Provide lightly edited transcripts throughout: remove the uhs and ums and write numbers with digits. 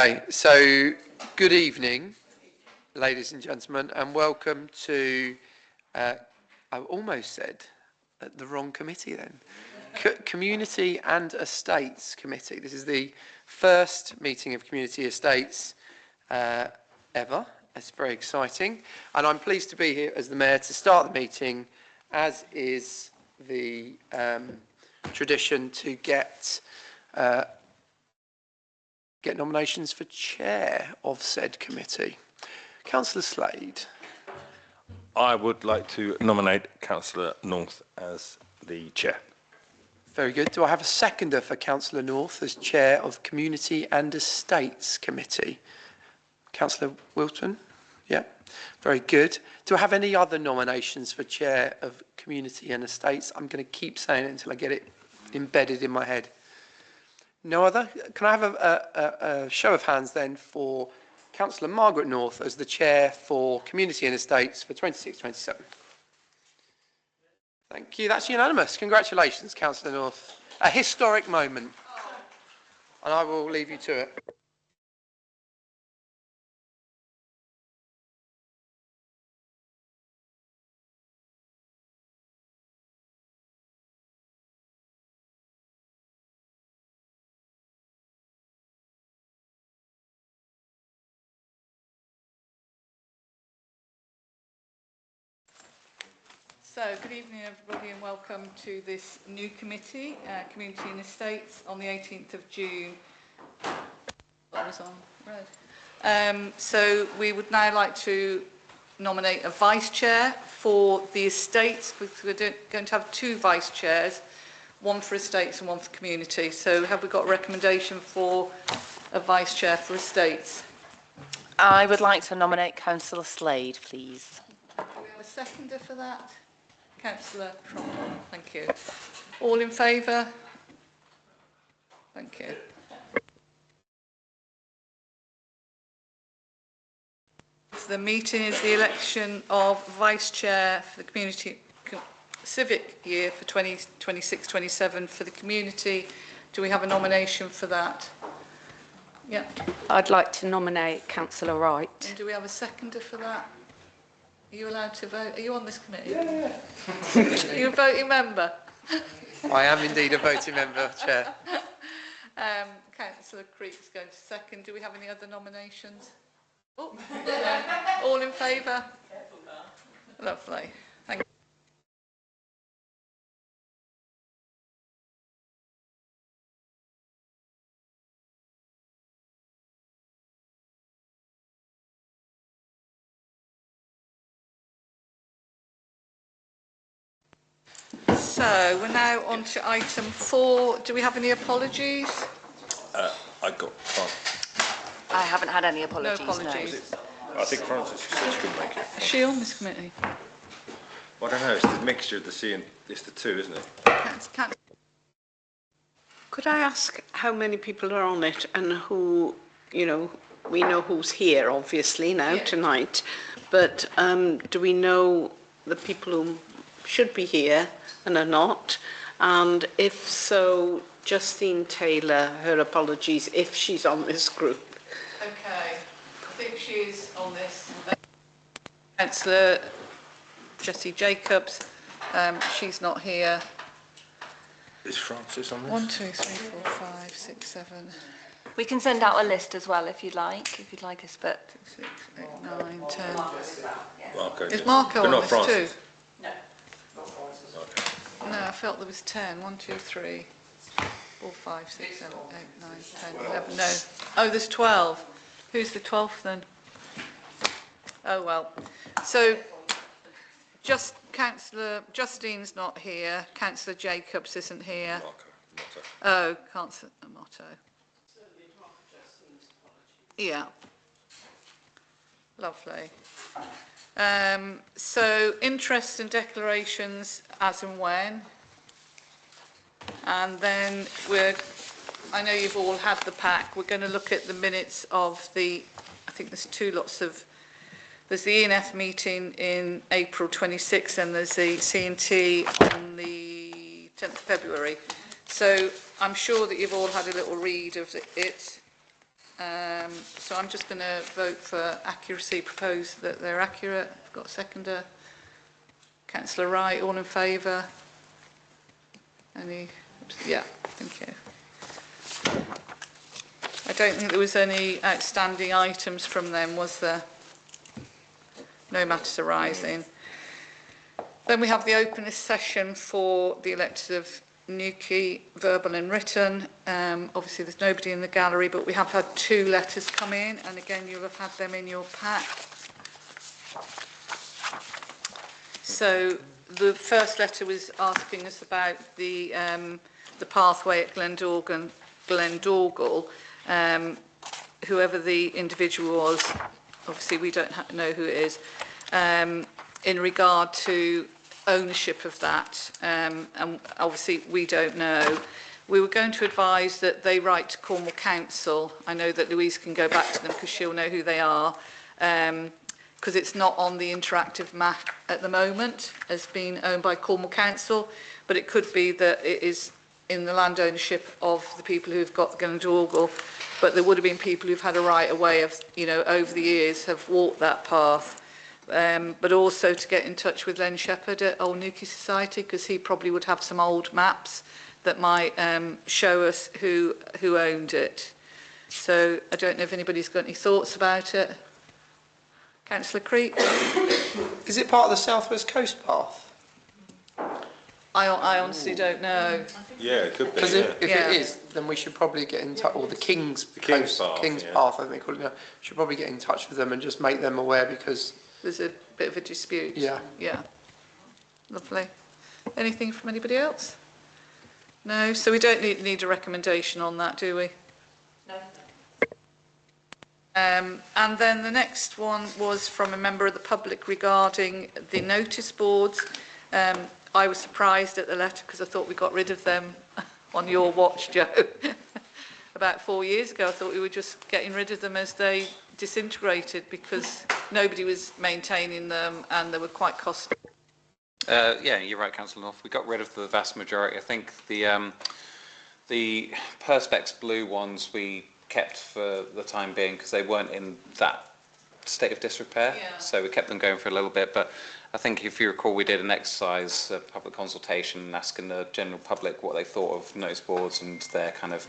Okay, so good evening, ladies and gentlemen, and welcome to, I almost said the wrong committee then, Community and Estates Committee. This is the first meeting of Community Estates ever. It's very exciting, and I'm pleased to be here as the Mayor to start the meeting, as is the tradition to get nominations for chair of said committee. Councillor Slade. I would like to nominate Councillor North as the chair. Very good. Do I have a seconder for Councillor North as chair of Community and Estates Committee? Councillor Wilton? Yeah, very good. Do I have any other nominations for chair of Community and Estates? I'm going to keep saying it until I get it embedded in my head. No other? Can I have a show of hands then for Councillor Margaret North as the chair for Community and Estates for 26-27? Thank you. That's unanimous. Congratulations, Councillor North. A historic moment. And I will leave you to it. So, good evening everybody and welcome to this new committee, Community and Estates, on the 18th of June. That was on red. So we would now like to nominate a vice chair for the estates, because we're going to have two vice chairs, one for estates and one for community. So have we got a recommendation for a vice chair for estates? I would like to nominate Councillor Slade, please. Do we have a seconder for that? Councillor Trump, thank you. All in favour? Thank you. The meeting is the election of Vice Chair for the Community Civic Year for 2026-27 for the community. Do we have a nomination for that? Yeah. I'd like to nominate Councillor Wright. And do we have a seconder for that? Are you allowed to vote? Are you on this committee? Yeah. Are you a voting member? I am indeed a voting member, Chair. Councillor Creek's going to second. Do we have any other nominations? Oh, all in favour? Lovely. Thank you. So we're now on to item 4. Do we have any apologies? I got Francis. I haven't had any apologies. No apologies. I think Francis said she couldn't make it. Is she on this committee? Well, I don't know. It's the mixture of the C and it's the two, isn't it? Could I ask how many people are on it and who, you know, we know who's here obviously now tonight, but do we know the people who should be here and are not? And if so, Justine Taylor, her apologies if she's on this group. Okay, I think she is on this. Councillor Jessie Jacobs, she's not here. Is Francis on this? 1, 2, 3, 4, 5, 6, 7, We can send out a list as well if you'd like us, but 6, 8, 9, 10. Marco. Is Marco But on not this Francis. too? No, I felt there was 10. 1, 2, 3, 4, 5, 6, 7, 8, 9, 10, 11. No. Oh, there's 12. Who's the 12th then? Oh, well. So, just Councillor Justine's not here. Councillor Jacobs isn't here. Marco. Oh, Councillor Motto. Yeah. Lovely. So, interest and declarations as and when. And then I know you've all had the pack. We're going to look at the minutes of I think there's there's the ENF meeting in April 26 and there's the C&T on the 10th of February. So I'm sure that you've all had a little read of it. So I'm just going to vote for accuracy, propose that they're accurate. I've got a seconder. Councillor Wright, all in favour? Any? Yeah, thank you. I don't think there was any outstanding items from them, was there? No matters arising. Then we have the openness session for the elected of Newquay, verbal and written. Obviously there's nobody in the gallery, but we have had 2 letters come in, and again you'll have had them in your pack. So the first letter was asking us about the pathway at Glendorgal. Whoever the individual was, obviously we don't know who it is, in regard to ownership of that, and obviously we don't know. We were going to advise that they write to Cornwall Council. I know that Louise can go back to them because she'll know who they are, because it's not on the interactive map at the moment as being owned by Cornwall Council, but it could be that it is in the land ownership of the people who've got Glendorgal, but there would have been people who've had a right of way of, you know, over the years have walked that path. But also to get in touch with Len Shepherd at Old Newquay Society, because he probably would have some old maps that might show us who owned it. So I don't know if anybody's got any thoughts about it. Councillor Creek? Is it part of the South West Coast Path? I honestly don't know. Yeah, it could be. Because if Yeah. it is, then we should probably get in touch, or the King's King's Path, King's yeah. Path, I think they call it now. Should probably get in touch with them and just make them aware, because There's a bit of a dispute. Yeah. Yeah. Lovely. Anything from anybody else? No? So we don't need a recommendation on that, do we? No. And then the next one was from a member of the public regarding the notice boards. I was surprised at the letter because I thought we got rid of them on your watch, Joe. About 4 years ago, I thought we were just getting rid of them as they disintegrated because nobody was maintaining them and they were quite costly. Yeah, you're right, Councillor North. We got rid of the vast majority. I think the Perspex blue ones we kept for the time being because they weren't in that state of disrepair. Yeah. So we kept them going for a little bit. But I think if you recall, we did an exercise, a public consultation, asking the general public what they thought of notice boards and their kind of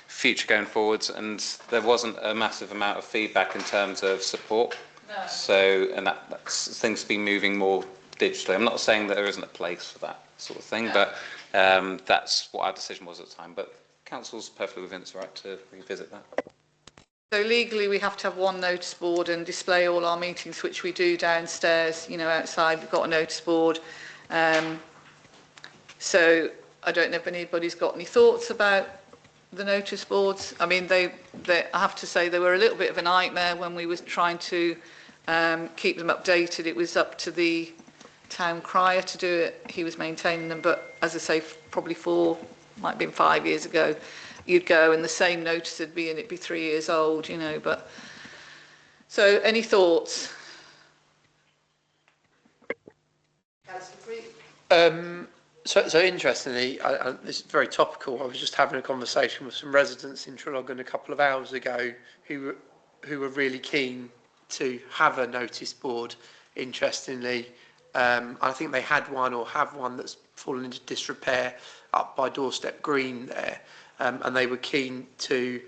future going forwards, and there wasn't a massive amount of feedback in terms of support. No. So, and that's things be moving more digitally. I'm not saying that there isn't a place for that sort of thing, but that's what our decision was at the time. But council's perfectly within its right to revisit that. So legally we have to have one notice board and display all our meetings, which we do downstairs, you know, outside we've got a notice board. So I don't know if anybody's got any thoughts about the notice boards. I mean, I have to say they were a little bit of a nightmare when we were trying to keep them updated. It was up to the town crier to do it. He was maintaining them, but as I say, probably might have been 5 years ago, you'd go and the same notice would be in, it'd be 3 years old, you know, but so any thoughts? So interestingly, this is very topical. I was just having a conversation with some residents in Traralgon a couple of hours ago who were really keen to have a notice board, interestingly. I think they had one or have one that's fallen into disrepair up by Doorstep Green there, and they were keen to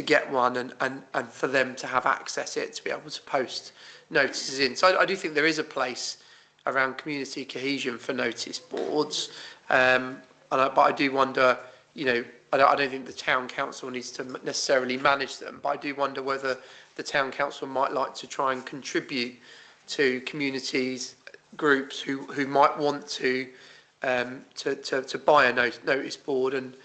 get one and for them to have access it, to be able to post notices in. So I do think there is a place around community cohesion for notice boards, but I do wonder, you know, I don't think the town council needs to necessarily manage them, but I do wonder whether the town council might like to try and contribute to communities, groups who might want to buy a notice board and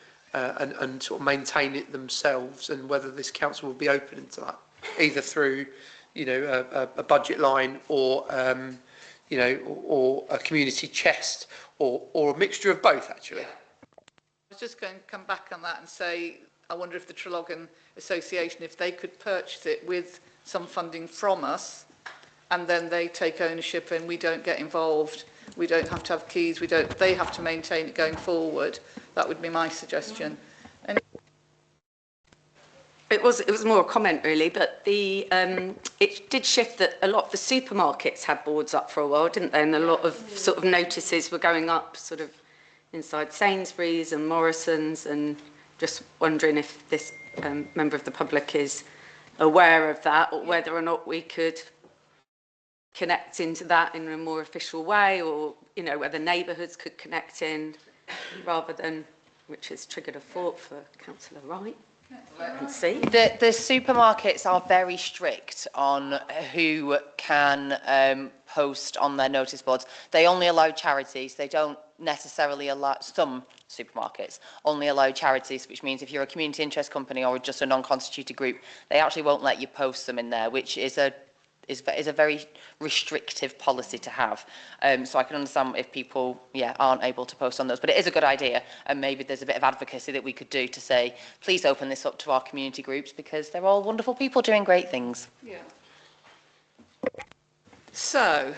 sort of maintain it themselves, and whether this council will be open to that, either through, you know, a budget line or you know, or a community chest, or a mixture of both, actually. I was just going to come back on that and say, I wonder if the Traralgon Association, if they could purchase it with some funding from us, and then they take ownership and we don't get involved. We don't have to have keys. They have to maintain it going forward. That would be my suggestion. It was more a comment really, but it did shift that a lot of the supermarkets had boards up for a while, didn't they? And a lot of sort of notices were going up sort of inside Sainsbury's and Morrison's, and just wondering if this member of the public is aware of that, or whether or not we could connect into that in a more official way, or, you know, whether neighbourhoods could connect in rather than, which has triggered a thought for Councillor Wright. Let's see. The supermarkets are very strict on who can post on their notice boards. They only allow charities. They don't necessarily allow, some supermarkets only allow charities, which means if you're a community interest company or just a non-constituted group, they actually won't let you post them in there, which is a very restrictive policy to have. So I can understand if people, aren't able to post on those, but it is a good idea, and maybe there's a bit of advocacy that we could do to say, please open this up to our community groups, because they're all wonderful people doing great things. Yeah. So,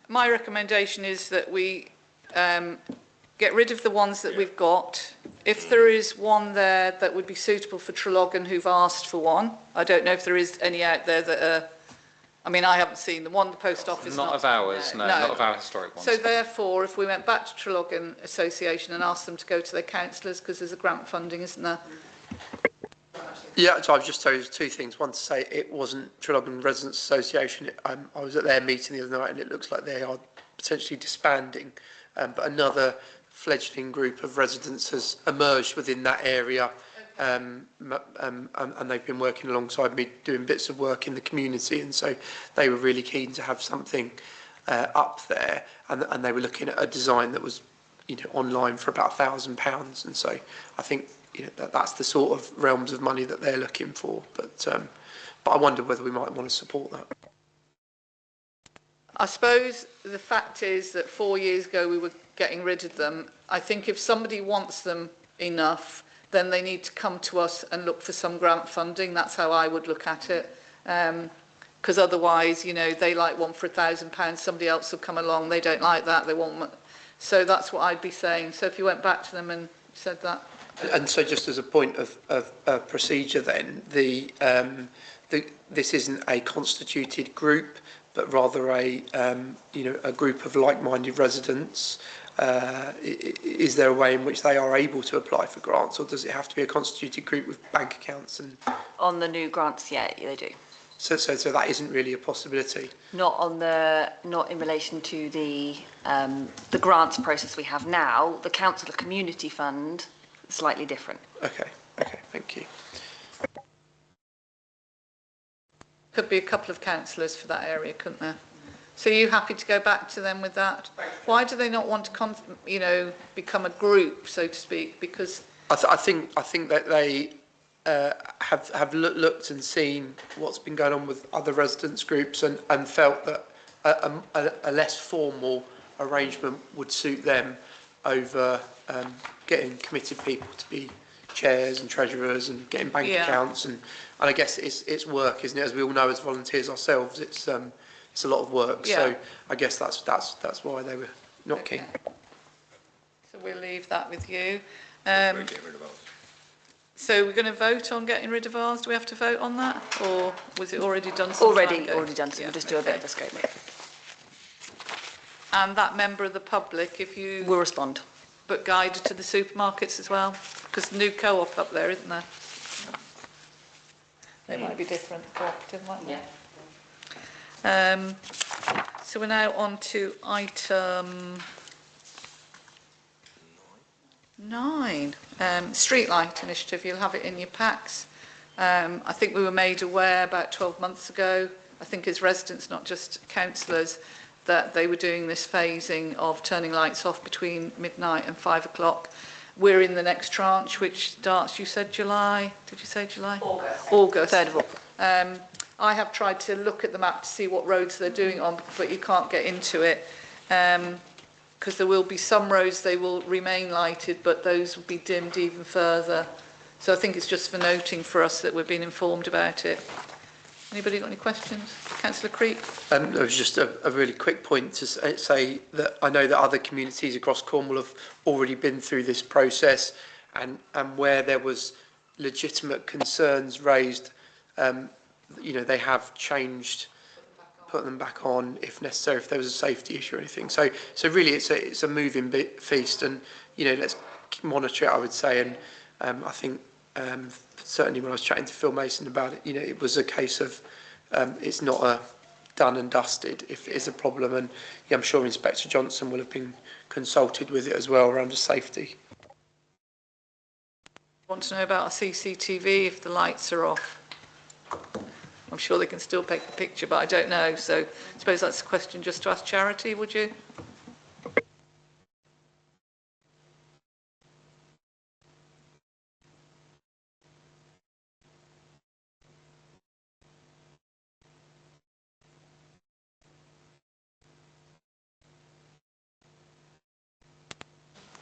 my recommendation is that we get rid of the ones that we've got. If there is one there that would be suitable for Traralgon who've asked for one, I don't know if there is any out there that are, I mean, I haven't seen the one, the post office. Not of ours, no, not of our historic ones. So therefore, if we went back to Traralgon Association and asked them to go to their councillors, because there's a grant funding, isn't there? Yeah, so I've just told you two things. One, to say it wasn't Traralgon Residents Association. I was at their meeting the other night, and it looks like they are potentially disbanding. But another fledgling group of residents has emerged within that area. And they've been working alongside me doing bits of work in the community, and so they were really keen to have something up there, and they were looking at a design that was, you know, online for about £1,000, and so I think, you know, that's the sort of realms of money that they're looking for, but I wonder whether we might want to support that. I suppose the fact is that 4 years ago we were getting rid of them. I think if somebody wants them enough, then they need to come to us and look for some grant funding. That's how I would look at it. Because otherwise, you know, they like one for £1,000, somebody else will come along, they don't like that, they want... So that's what I'd be saying. So if you went back to them and said that. And so just as a point of procedure then, this isn't a constituted group, but rather a group of like-minded residents. Is there a way in which they are able to apply for grants, or does it have to be a constituted group with bank accounts? And On the new grants, yeah, they do. so that isn't really a possibility. Not in relation to the grants process we have now. The Council Community Fund is slightly different. Okay, thank you. Could be a couple of councillors for that area, couldn't there? So are you happy to go back to them with that? Why do they not want to, become a group, so to speak? Because I think that they have looked and seen what's been going on with other residents groups, and felt that a less formal arrangement would suit them over getting committed people to be chairs and treasurers and getting bank accounts, and I guess it's work, isn't it? As we all know, as volunteers ourselves, it's a lot of work. Yeah. So I guess that's why they were not keen. So we'll leave that with you. So we're going to vote on getting rid of ours. Do we have to vote on that, or was it already done? Already done. So we'll just do a bit of a scope. And that member of the public, if you We'll respond. but guided to the supermarkets as well, because the new co-op up there, isn't there? It might be different, cooperative, mightn't it? Yeah. So we're now on to item 9, streetlight initiative. You'll have it in your packs. I think we were made aware about 12 months ago, I think as residents, not just councillors, that they were doing this phasing of turning lights off between midnight and 5 o'clock. We're in the next tranche, which starts, you said July? Did you say July? August. 3rd of August. I have tried to look at the map to see what roads they're doing it on, but you can't get into it. Because there will be some roads they will remain lighted, but those will be dimmed even further. So I think it's just for noting for us that we've been informed about it. Anybody got any questions? Councillor Creek? There was just a really quick point to say that I know that other communities across Cornwall have already been through this process, and where there was legitimate concerns raised, they have changed, put them back on if necessary, if there was a safety issue or anything. So really it's a moving feast, and, let's monitor it, I would say. And I think certainly when I was chatting to Phil Mason about it, it was a case of it's not a done and dusted if it is a problem. And I'm sure Inspector Johnson will have been consulted with it as well around the safety. Want to know about a CCTV if the lights are off? I'm sure they can still take the picture, but I don't know. So I suppose that's a question just to ask Charity, would you?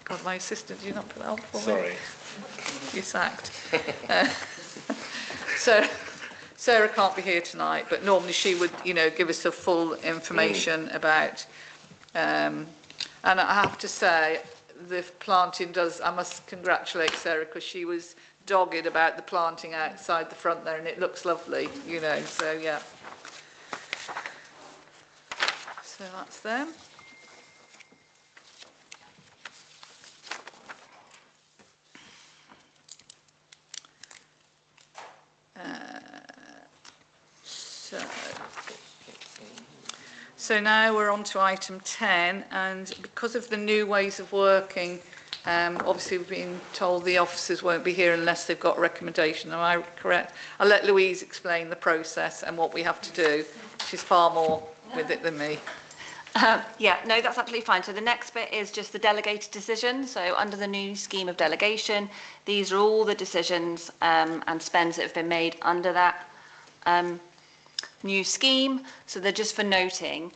God, my assistant, did you not put that on for me? Sorry. You're sacked. So Sarah can't be here tonight, but normally she would, give us the full information about. And I have to say, the planting does. I must congratulate Sarah because she was dogged about the planting outside the front there, and it looks lovely, So yeah. So that's them. So now we're on to item 10, and because of the new ways of working, obviously we've been told the officers won't be here unless they've got a recommendation. Am I correct? I'll let Louise explain the process and what we have to do. She's far more with it than me. Yeah, no, that's absolutely fine. So the next bit is just the delegated decision. So under the new scheme of delegation, these are all the decisions and spends that have been made under that new scheme. So they're just for noting.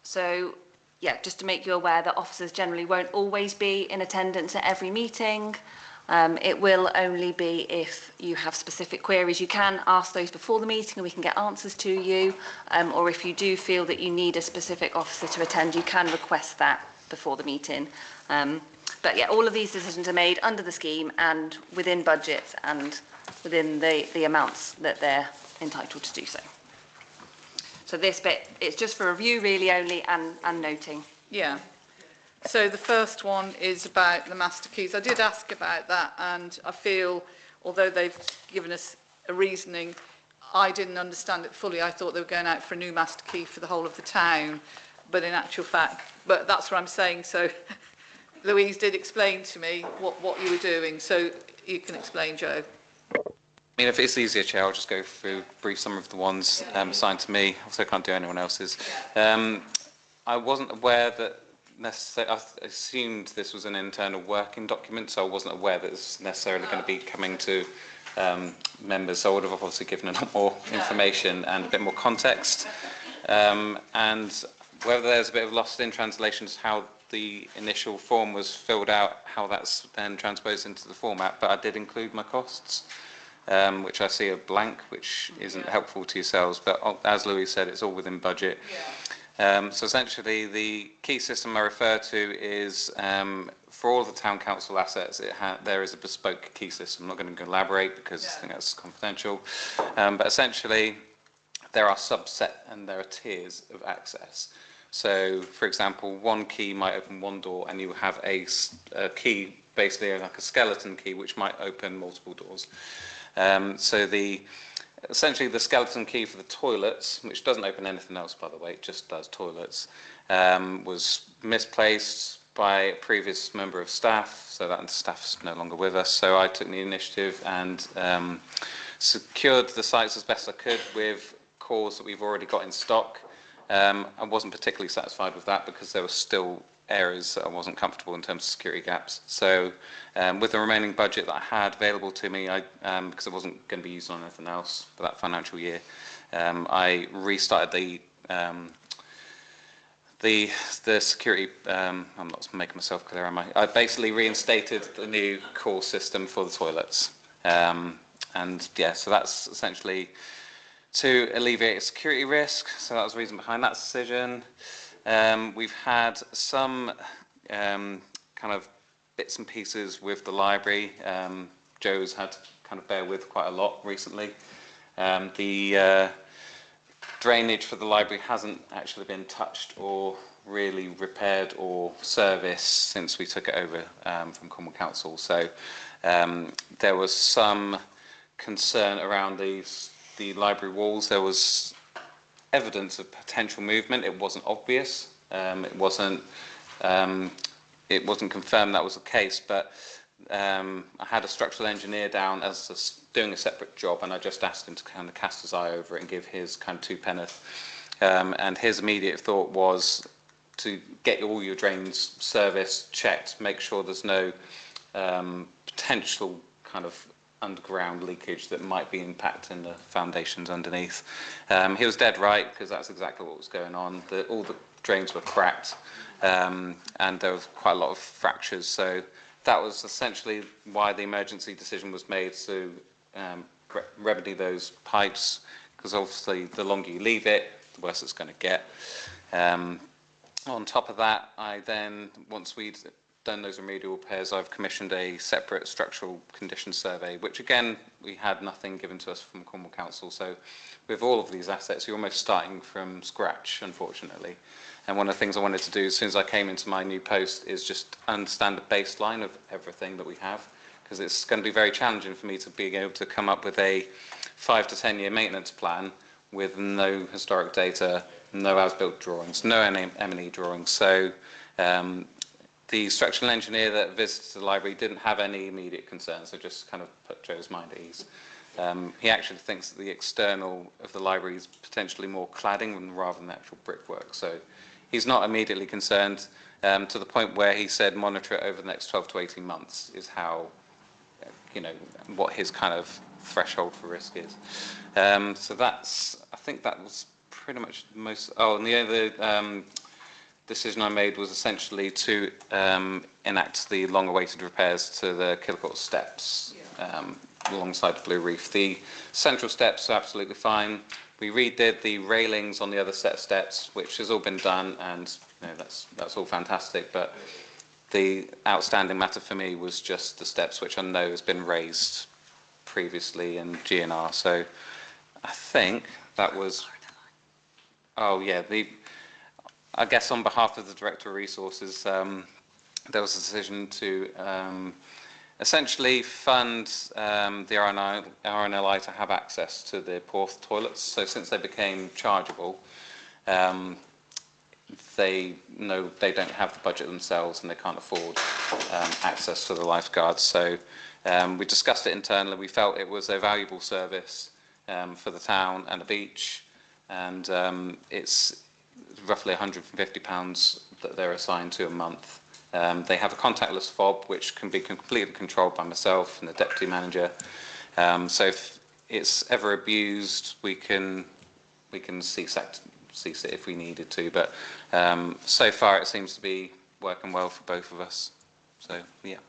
So yeah, just to make you aware that officers generally won't always be in attendance at every meeting. It will only be if you have specific queries. You can ask those before the meeting and we can get answers to you. Or if you do feel that you need a specific officer to attend, you can request that before the meeting. But yeah, all of these decisions are made under the scheme and within budgets and within the amounts that they're entitled to do so. So this bit, it's just for review really only and noting. Yeah. So the first one is about the master keys. I did ask about that, and I feel, although they've given us a reasoning, I didn't understand it fully. I thought they were going out for a new master key for the whole of the town, but in actual fact, but that's what I'm saying. So Louise did explain to me what you were doing, so you can explain, Joe. I mean, if it's easier, Chair, I'll just go through brief some of the ones assigned to me. Also, can't do anyone else's. I wasn't aware that necessarily. I assumed this was an internal working document, so I wasn't aware that it's necessarily going to be coming to members. So I would have obviously given a lot more information and a bit more context. And whether there's a bit of lost in translation to how the initial form was filled out, how that's then transposed into the format. But I did include my costs. Which I see are blank, which isn't helpful to yourselves, but as Louise said, it's all within budget. So essentially, the key system I refer to is for all the town council assets. There is a bespoke key system. I'm not going to elaborate because I think that's confidential. But essentially, there are subset and there are tiers of access. So, for example, one key might open one door, and you have a key, basically like a skeleton key, which might open multiple doors. So essentially the skeleton key for the toilets, which doesn't open anything else, by the way, it just does toilets, was misplaced by a previous member of staff, so that staff's no longer with us. So I took the initiative and secured the sites as best I could with cores that we've already got in stock. I wasn't particularly satisfied with that because there were still areas that I wasn't comfortable in terms of security gaps. So with the remaining budget that I had available to me, because it wasn't going to be used on anything else for that financial year, I restarted the security. I'm not making myself clear, am I? I basically reinstated the new core system for the toilets. And yeah, so that's essentially to alleviate security risk. So that was the reason behind that decision. We've had some kind of bits and pieces with the library, Joe's had to kind of bear with quite a lot recently. The drainage for the library hasn't actually been touched or really repaired or serviced since we took it over from Cornwall Council. So there was some concern around the library walls. There was evidence of potential movement. It wasn't obvious. It wasn't confirmed that was the case, but I had a structural engineer down as doing a separate job, and I just asked him to kind of cast his eye over it and give his kind of two penneth. And his immediate thought was to get all your drains serviced, checked, make sure there's no potential kind of underground leakage that might be impacting the foundations underneath. He was dead right, because that's exactly what was going on. All the drains were cracked, and there was quite a lot of fractures. So that was essentially why the emergency decision was made to remedy those pipes, because obviously the longer you leave it, the worse it's going to get. On top of that, I then, once we'd done those remedial repairs, I've commissioned a separate structural condition survey, which again, we had nothing given to us from Cornwall Council. So with all of these assets, you're almost starting from scratch, unfortunately. And one of the things I wanted to do as soon as I came into my new post is just understand the baseline of everything that we have, because it's going to be very challenging for me to be able to come up with a 5 to 10 year maintenance plan with no historic data, no as-built drawings, no M&E drawings. So the structural engineer that visited the library didn't have any immediate concerns, so just kind of put Joe's mind at ease. He actually thinks that the external of the library is potentially more cladding rather than actual brickwork. So he's not immediately concerned, to the point where he said monitor it over the next 12 to 18 months is how, what his kind of threshold for risk is. So I think that was pretty much most. Oh, and the other decision I made was essentially to enact the long-awaited repairs to the Kilcourt steps alongside the Blue Reef. The central steps are absolutely fine. We redid the railings on the other set of steps, which has all been done, and that's all fantastic. But the outstanding matter for me was just the steps, which I know has been raised previously in GNR. So I think that was. Oh yeah, I guess on behalf of the Director of Resources, there was a decision to essentially fund the RNLI to have access to the Porth toilets. So since they became chargeable, they know they don't have the budget themselves and they can't afford access to the lifeguards. So we discussed it internally. We felt it was a valuable service for the town and the beach, and it's roughly £150 that they're assigned to a month. They have a contactless fob, which can be completely controlled by myself and the deputy manager. So if it's ever abused, we can cease it if we needed to. But so far, it seems to be working well for both of us. So yeah.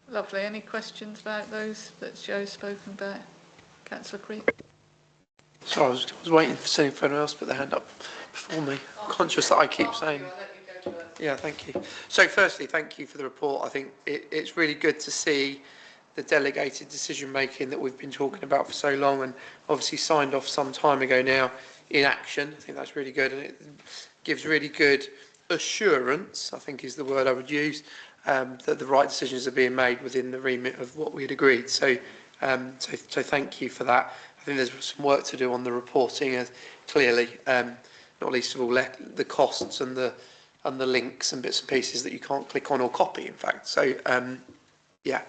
Lovely. Any questions about those that Joe's spoken about? Councillor Creek. Sorry, I was waiting for anyone else to put their hand up before me. Conscious that I keep saying. Yeah, thank you. So firstly, thank you for the report. I think it's really good to see the delegated decision making that we've been talking about for so long, and obviously signed off some time ago now in action. I think that's really good, and it gives really good assurance, I think is the word I would use, that the right decisions are being made within the remit of what we had agreed. So thank you for that. I think there's some work to do on the reporting, clearly, not least of all the costs and the links and bits and pieces that you can't click on or copy, in fact. So yeah,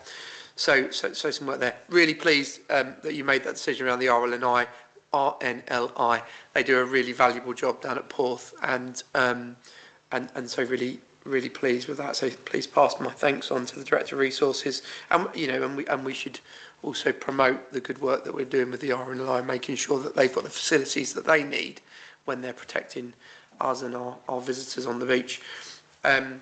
so some work there. Really pleased that you made that decision around the RNLI. They do a really valuable job down at Porth, and so really pleased with that. So please pass my thanks on to the Director of Resources, and we should also promote the good work that we're doing with the RNLI, making sure that they've got the facilities that they need when they're protecting us and our visitors on the beach. I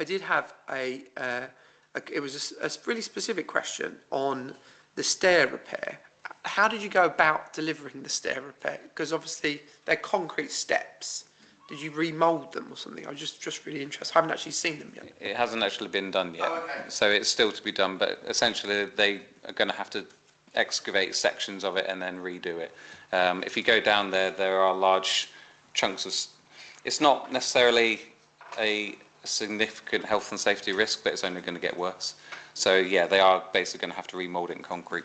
did have it was a really specific question on the stair repair. How did you go about delivering the stair repair? Because obviously they're concrete steps, did you remould them or something? I was just really interested. I haven't actually seen them yet. It hasn't actually been done yet, Oh, okay. so it's still to be done, but essentially they are going to have to excavate sections of it and then redo it. If you go down there, there are large chunks of... It's not necessarily a significant health and safety risk, but it's only going to get worse. So yeah, they are basically going to have to remould it in concrete.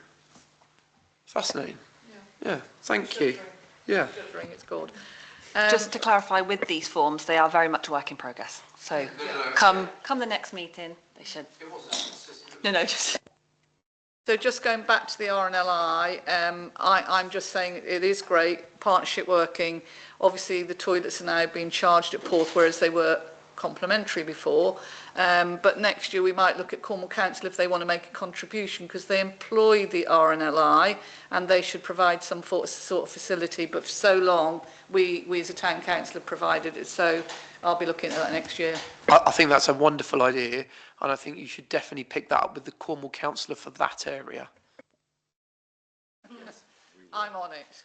Fascinating. Yeah, thank you. Yeah. Shuttering, it's called. Just to clarify, with these forms, they are very much a work in progress. So come the next meeting, they should. No, just. So just going back to the RNLI, I'm just saying it is great, partnership working. Obviously, the toilets are now being charged at Porth, whereas they were complimentary before. But next year we might look at Cornwall Council if they want to make a contribution, because they employ the RNLI and they should provide some sort of facility. But for so long, we as a town council have provided it. So I'll be looking at that next year. I think that's a wonderful idea, and I think you should definitely pick that up with the Cornwall councillor for that area. I'm on it.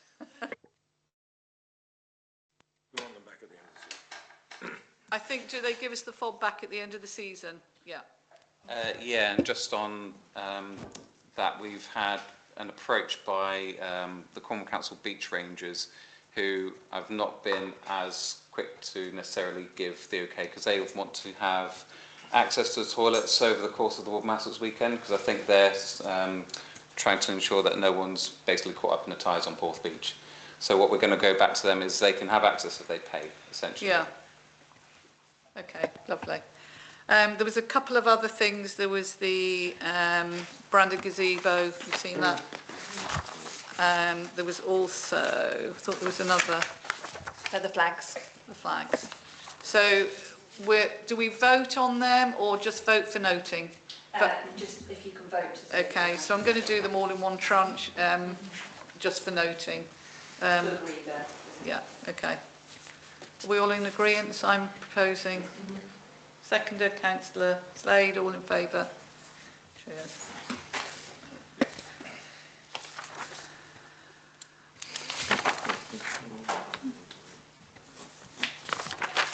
I think, do they give us the fob back at the end of the season? Yeah. Yeah, and just on that, we've had an approach by the Cornwall Council Beach Rangers, who have not been as quick to necessarily give the okay, because they want to have access to the toilets over the course of the Waldmasters weekend, because I think they're trying to ensure that no one's basically caught up in the tides on Porth Beach. So what we're going to go back to them is they can have access if they pay, essentially. Yeah. Okay, lovely. There was a couple of other things. There was the branded gazebo. You've seen that? There was also, I thought there was another. The flags. The flags. So do we vote on them or just vote for noting? Just if you can vote. Okay, so I'm going to do them all in one tranche, just for noting. Yeah, okay. Are we all in agreement? I'm proposing. Seconder, Councillor Slade, all in favour? Cheers.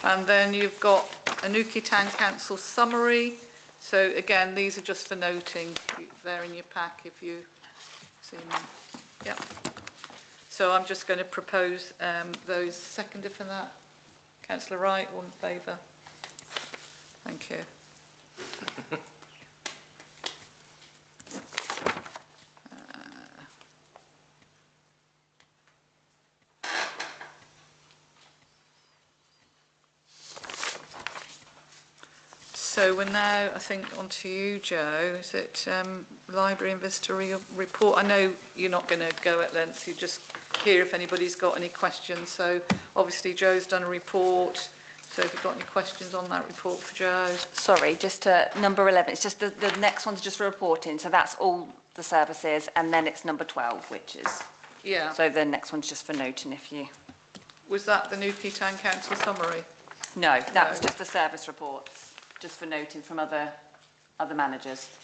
And then you've got Anuki Town Council summary. So again, these are just for noting. They're in your pack if you've seen them. Yep. So I'm just going to propose those. Seconder for that. Councillor Wright, all in favour? Thank you. So we're now, I think, on to you, Joe. Is it library and visitor report? I know you're not going to go at length. You just hear if anybody's got any questions. So obviously Joe's done a report. So have you got any questions on that report for Joe? Sorry, just to number 11. It's just the next one's just for reporting. So that's all the services. And then it's number 12, which is... Yeah. So the next one's just for noting if you... Was that the Newquay Town Council summary? No, that was just the service reports, just for noting from other managers.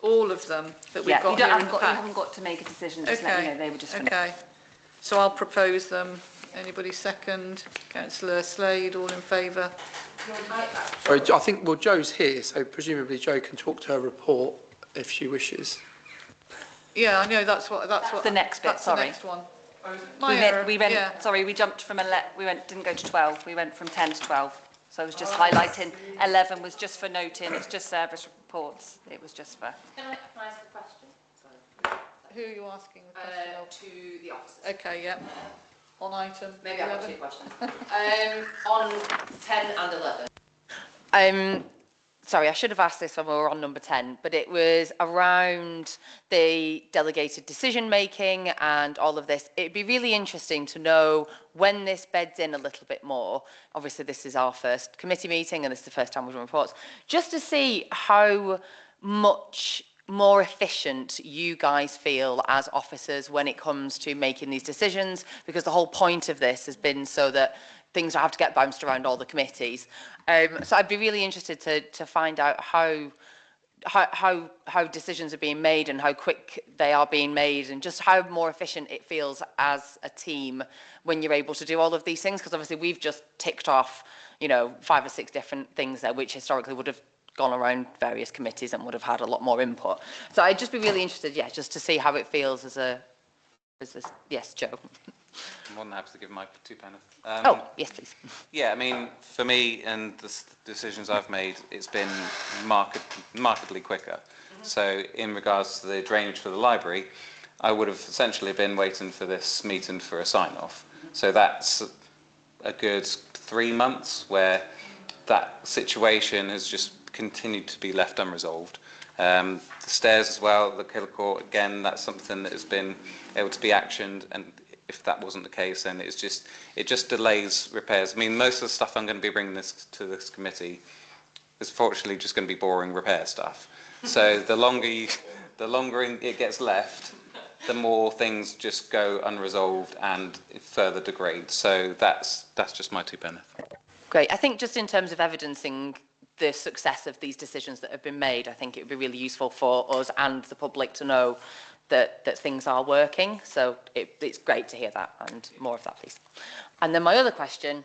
All of them that we've Yeah, got you here in the you pack? haven't got to make a decision, just let me know, they were just for Okay. So I'll propose them. Anybody second? Councillor Slade, all in favour? Sorry, I think, well, Joe's here, so presumably Joe can talk to her report if she wishes. Yeah, I know, that's what... the next bit, that's sorry. the next one. My error, yeah. Sorry, we jumped from didn't go to 12, we went from 10 to 12. So I was just highlighting, 11 was just for noting, it's just service reports, it was just for... Can I ask the question? Who are you asking the question of? To the officers. Okay, yeah. On item Maybe I've got 11. two questions. On 10 and 11. Sorry, I should have asked this when we were on number 10, but it was around the delegated decision making and all of this. It'd be really interesting to know when this beds in a little bit more. Obviously, this is our first committee meeting and this is the first time we've done reports. Just to see how much more efficient you guys feel as officers when it comes to making these decisions, because the whole point of this has been so that things don't have to get bounced around all the committees. So I'd be really interested to find out how how decisions are being made and how quick they are being made, and just how more efficient it feels as a team when you're able to do all of these things. Because obviously we've just ticked off, you know, 5 or 6 different things there, which historically would have gone around various committees and would have had a lot more input. So I'd just be really interested, yeah, just to see how it feels as a, yes, Joe. I'm more than happy to give my 2 pence. Oh, yes, please. Yeah, I mean, for me and the decisions I've made, it's been markedly quicker. So in regards to the drainage for the library, I would have essentially been waiting for this meeting for a sign-off. So that's a good 3 months where that situation has just continued to be left unresolved. The stairs as well, the Killer Court, again, that's something that has been able to be actioned, and if that wasn't the case, then it just delays repairs. I mean, most of the stuff I'm going to be bringing to this committee is fortunately just going to be boring repair stuff. So the longer it gets left, the more things just go unresolved and further degrade. So that's just my 2 pence. Great. I think just in terms of evidencing the success of these decisions that have been made, I think it would be really useful for us and the public to know that things are working. So it's great to hear that, and more of that, please. And then my other question,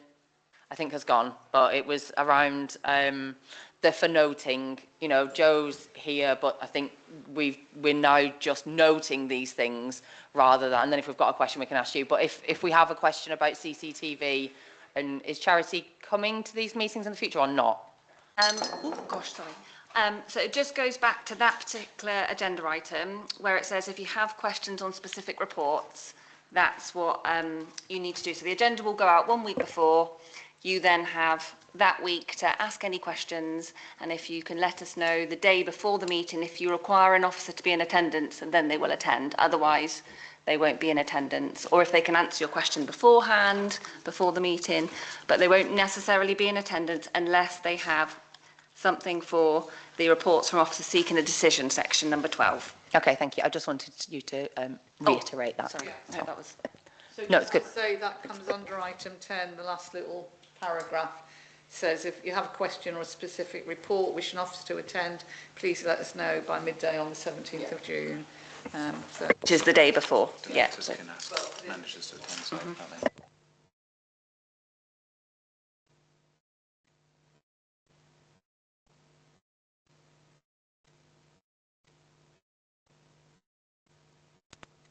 I think, has gone, but it was around the for noting. You know, Joe's here, but I think we're now just noting these things rather than, and then if we've got a question, we can ask you. But if we have a question about CCTV, and is Charity coming to these meetings in the future or not? Oh gosh, sorry. So it just goes back to that particular agenda item where it says if you have questions on specific reports, that's what you need to do. So the agenda will go out 1 week before. You then have that week to ask any questions, and if you can let us know the day before the meeting if you require an officer to be in attendance, and then they will attend. Otherwise, they won't be in attendance. Or if they can answer your question beforehand, before the meeting, but they won't necessarily be in attendance unless they have something for the reports from officers seeking a decision, section number 12. Okay, thank you. I just wanted you to reiterate that. Sorry, no, that was... So No, it's good. Say that comes under item 10, the last little paragraph says if you have a question or a specific report, wish an officer to attend, please let us know by midday on the 17th of June. Which is the day before, yeah. Directors can ask managers to attend, so can't they?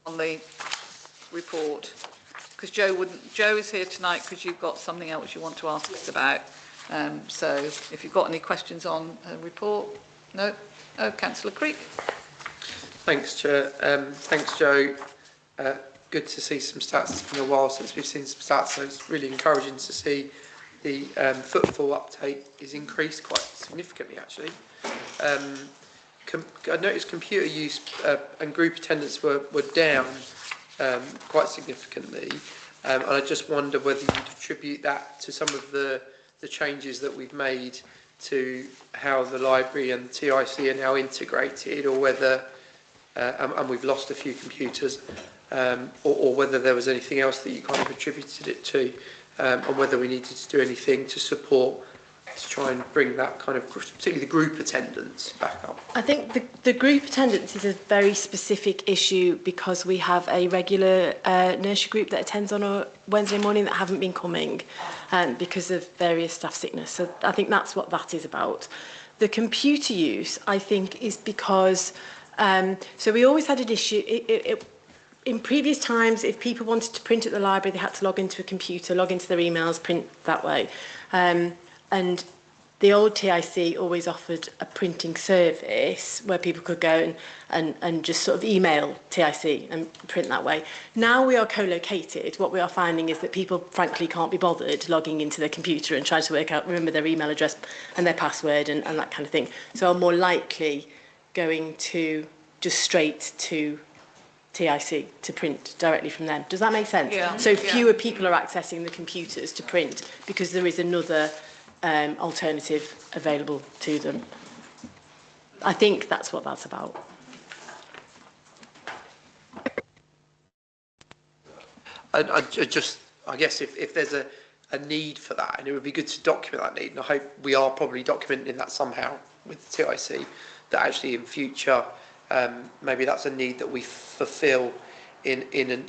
On the report, because Joe is here tonight because you've got something else you want to ask us about. So if you've got any questions on a report, no? Oh, Councillor Creek. Thanks, Chair. Thanks, Joe. Good to see some stats. It's been a while since we've seen some stats, so it's really encouraging to see the footfall uptake is increased quite significantly, actually. I noticed computer use and group attendance were down quite significantly, and I just wonder whether you'd attribute that to some of the changes that we've made to how the library and TIC are now integrated, or whether, and we've lost a few computers, or whether there was anything else that you kind of attributed it to, and whether we needed to do anything to support, to try and bring that kind of, particularly the group attendance, back up. I think the group attendance is a very specific issue because we have a regular nursery group that attends on a Wednesday morning that haven't been coming because of various staff sickness. So I think that's what that is about. The computer use, I think, is because, so we always had an issue, in previous times, if people wanted to print at the library, they had to log into a computer, log into their emails, print that way. And the old TIC always offered a printing service where people could go and just sort of email TIC and print that way. Now we are co-located. What we are finding is that people, frankly, can't be bothered logging into their computer and trying to remember their email address and their password and that kind of thing. So are more likely going to just straight to TIC to print directly from them. Does that make sense? Yeah. So fewer people are accessing the computers to print because there is another alternative available to them. I think that's what that's about. I guess if there's a need for that, and it would be good to document that need, and I hope we are probably documenting that somehow with the TIC, that actually in future maybe that's a need that we fulfil in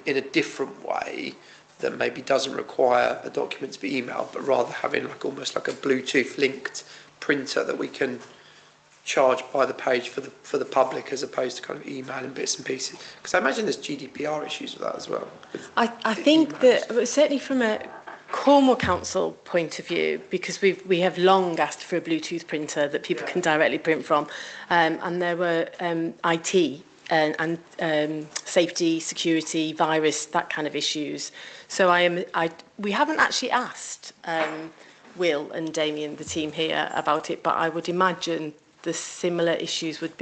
a different way that maybe doesn't require a document to be emailed, but rather having like almost like a Bluetooth linked printer that we can charge by the page for the public as opposed to kind of emailing bits and pieces. Because I imagine there's GDPR issues with that as well. I think that certainly from a Cornwall Council point of view, because we have long asked for a Bluetooth printer that people can directly print from, and there were IT and safety, security, virus, that kind of issues. So we haven't actually asked Will and Damien, the team here, about it, but I would imagine the similar issues would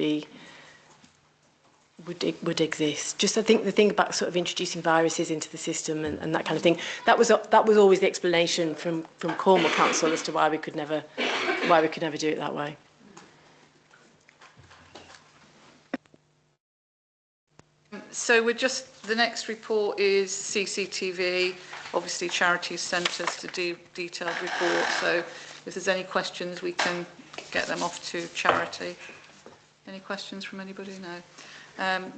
exist. Just I think the thing about sort of introducing viruses into the system and that kind of thing, that was always the explanation from Cornwall Council as to why we could never do it that way. So the next report is CCTV. Obviously, charities sent us to do detailed reports. So if there's any questions, we can get them off to charity. Any questions from anybody? No.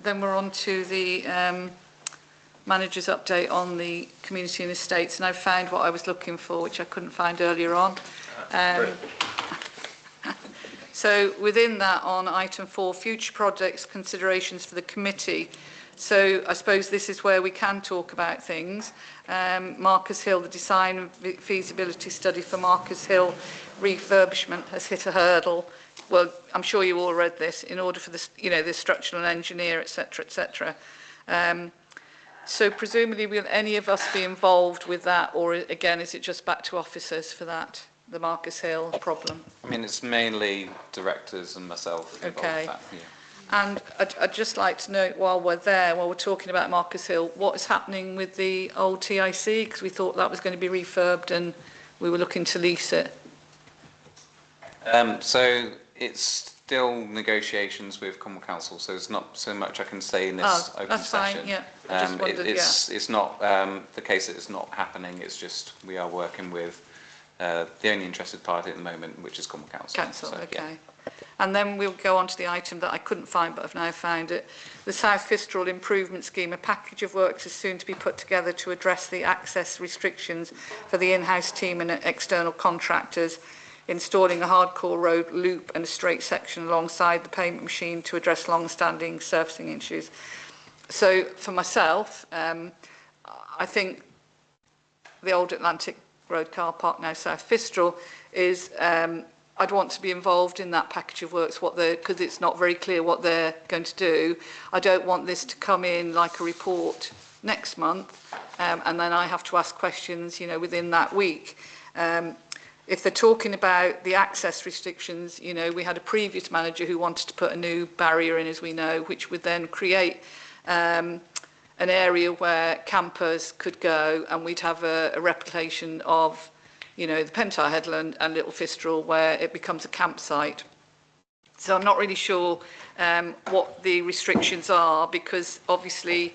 Then we're on to the manager's update on the community and estates, and I've found what I was looking for, which I couldn't find earlier on. So within that, on item 4, future projects considerations for the committee. So I suppose this is where we can talk about things. Marcus Hill, the design and feasibility study for Marcus Hill refurbishment has hit a hurdle. Well, I'm sure you all read this, in order for this, the structural engineer, etc., etc. So presumably, will any of us be involved with that, or again, is it just back to officers for that, the Marcus Hill problem? I mean, it's mainly directors and myself involved with that. Yeah. And I'd just like to know, while we're talking about Marcus Hill, what is happening with the old TIC? Because we thought that was going to be refurbed and we were looking to lease it. So it's still negotiations with Common Council, so there's not so much I can say in this open that's session. Fine, yeah. I just wondered, it's not the case that it's not happening, it's just we are working with the only interested party at the moment, which is Common Council. So, okay. Yeah. And then we'll go on to the item that I couldn't find, but I've now found it. The South Fistral Improvement Scheme, a package of works is soon to be put together to address the access restrictions for the in-house team and external contractors, installing a hardcore road loop and a straight section alongside the payment machine to address long-standing surfacing issues. So for myself, I think the old Atlantic Road car park, now South Fistral, is I'd want to be involved in that package of works, because it's not very clear what they're going to do. I don't want this to come in like a report next month, and then I have to ask questions, within that week. If they're talking about the access restrictions, we had a previous manager who wanted to put a new barrier in, as we know, which would then create an area where campers could go, and we'd have a replication of the Pentire Headland and Little Fistral, where it becomes a campsite. So I'm not really sure what the restrictions are, because obviously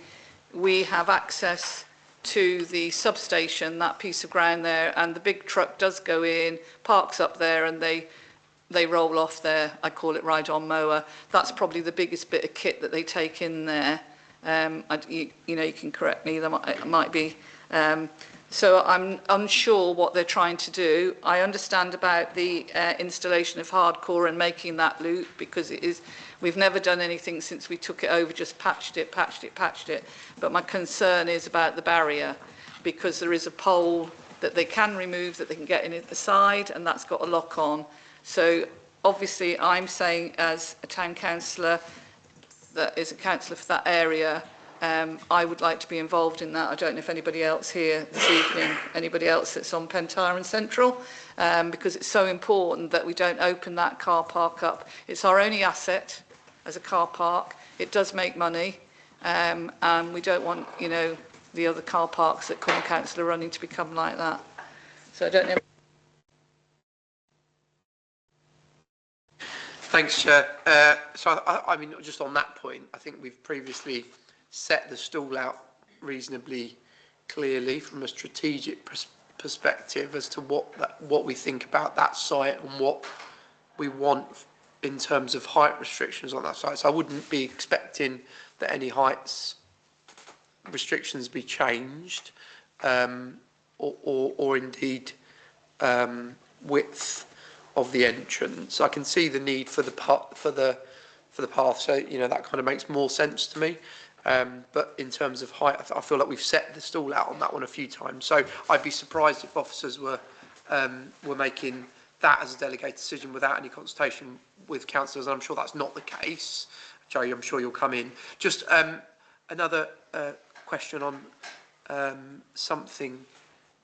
we have access to the substation, that piece of ground there, and the big truck does go in, parks up there, and they roll off their, I call it ride-on mower. That's probably the biggest bit of kit that they take in there. You can correct me, it might be. So I'm unsure what they're trying to do. I understand about the installation of hardcore and making that loop, because we've never done anything since we took it over, just patched it. But my concern is about the barrier, because there is a pole that they can remove, that they can get in at the side, and that's got a lock on. So obviously I'm saying, as a town councillor that is a councillor for that area, I would like to be involved in that. I don't know if anybody else here this evening, anybody else that's on Pentire and Central, because it's so important that we don't open that car park up. It's our only asset as a car park. It does make money, and we don't want, the other car parks that Common Council are running to become like that. So I don't know. Thanks, Chair. So I mean, just on that point, I think we've previously set the stall out reasonably clearly from a strategic perspective as to what we think about that site and what we want in terms of height restrictions on that site. So I wouldn't be expecting that any heights restrictions be changed, or indeed width of the entrance. I can see the need for the path, for the path. So that kind of makes more sense to me. But in terms of height, I feel like we've set the stall out on that one a few times. So I'd be surprised if officers were making that as a delegated decision without any consultation with councillors. I'm sure that's not the case. Joe, I'm sure you'll come in. Just another question on something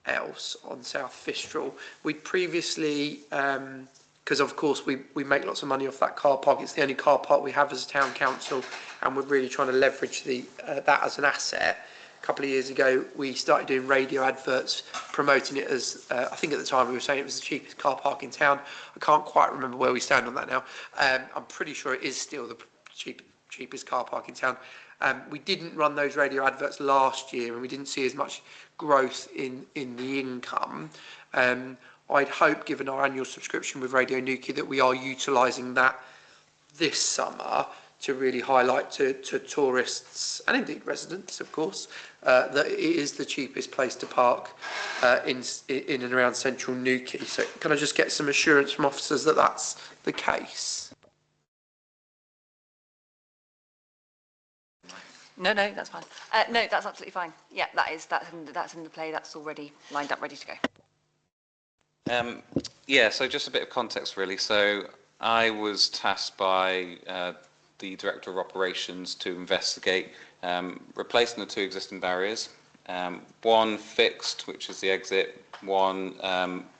else on South Fistral. We'd previously, because of course we make lots of money off that car park. It's the only car park we have as a town council, and we're really trying to leverage that as an asset. A couple of years ago, we started doing radio adverts promoting it as, I think at the time we were saying it was the cheapest car park in town. I can't quite remember where we stand on that now. I'm pretty sure it is still the cheapest car park in town. We didn't run those radio adverts last year, and we didn't see as much growth in the income. I'd hope, given our annual subscription with Radio Newquay, that we are utilising that this summer to really highlight to tourists and indeed residents, of course, that it is the cheapest place to park in and around central Newquay. So can I just get some assurance from officers that that's the case? No, that's fine. No, that's absolutely fine. Yeah, that's in the play. That's already lined up, ready to go. Yeah, so just a bit of context really. So I was tasked by the Director of Operations to investigate replacing the two existing barriers, one fixed, which is the exit, one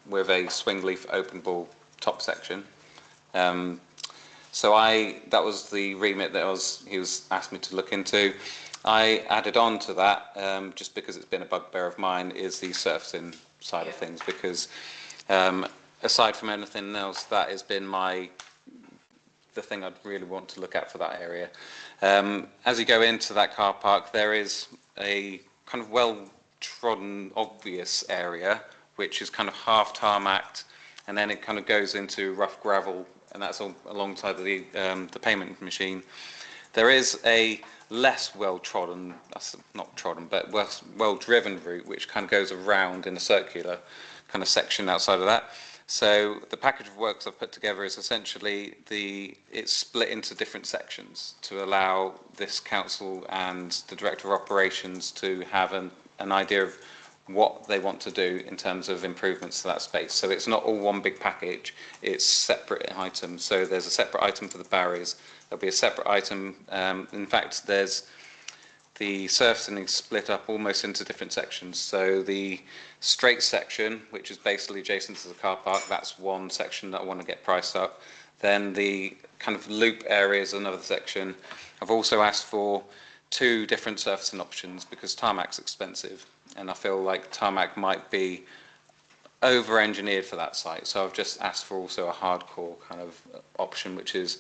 with a swing leaf open ball top section. So that was the remit that he was asked me to look into. I added on to that, just because it's been a bugbear of mine, is the surfacing side of things, because aside from anything else, that has been the thing I'd really want to look at for that area. As you go into that car park, there is a kind of well-trodden, obvious area, which is kind of half tarmacked, and then it kind of goes into rough gravel, and that's all alongside the payment machine. There is a less well-trodden, not trodden, but well-driven route, which kind of goes around in a circular kind of section outside of that. So the package of works I've put together is essentially it's split into different sections to allow this council and the Director of Operations to have an idea of what they want to do in terms of improvements to that space. So it's not all one big package, it's separate items. So there's a separate item for the barriers, there'll be a separate item, in fact there's the surfacing split up almost into different sections. So the straight section, which is basically adjacent to the car park, that's one section that I want to get priced up. Then the kind of loop area is another section. I've also asked for 2 different surfacing options because tarmac's expensive, and I feel like tarmac might be over-engineered for that site. So I've just asked for also a hardcore kind of option, which is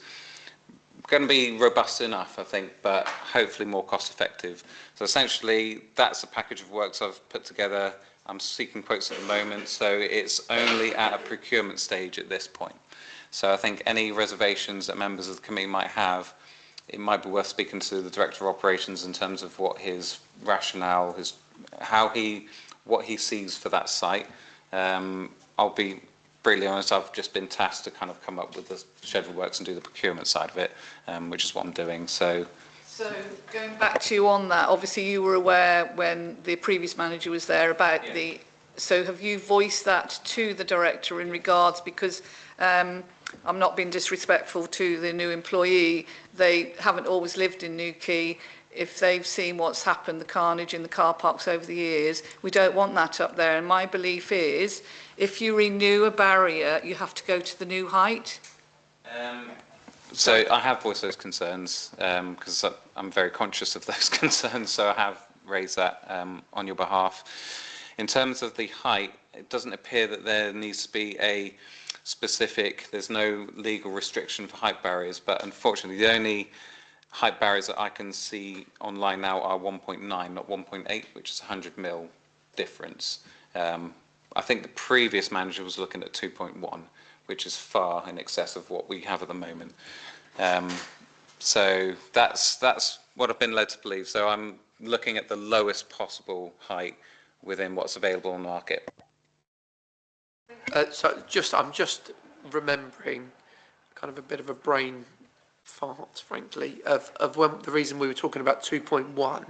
going to be robust enough, I think, but hopefully more cost effective. So essentially, that's a package of works I've put together. I'm seeking quotes at the moment, so it's only at a procurement stage at this point. So I think any reservations that members of the committee might have, it might be worth speaking to the Director of Operations in terms of what his rationale, what he sees for that site. I'll be brutally honest, I've just been tasked to kind of come up with the schedule works and do the procurement side of it, which is what I'm doing. So going back to you on that, obviously you were aware when the previous manager was there about so have you voiced that to the director in regards, because I'm not being disrespectful to the new employee, they haven't always lived in Newquay. If they've seen what's happened, the carnage in the car parks over the years, we don't want that up there. And my belief is, if you renew a barrier, you have to go to the new height. So I have voiced those concerns because I'm very conscious of those concerns. So I have raised that on your behalf. In terms of the height, it doesn't appear that there needs to be a specific, there's no legal restriction for height barriers, but unfortunately the only height barriers that I can see online now are 1.9, not 1.8, which is 100 mil difference. I think the previous manager was looking at 2.1, which is far in excess of what we have at the moment. So that's what I've been led to believe. So I'm looking at the lowest possible height within what's available on the market. I'm just remembering kind of a bit of a brain fart, frankly, of when the reason we were talking about 2.1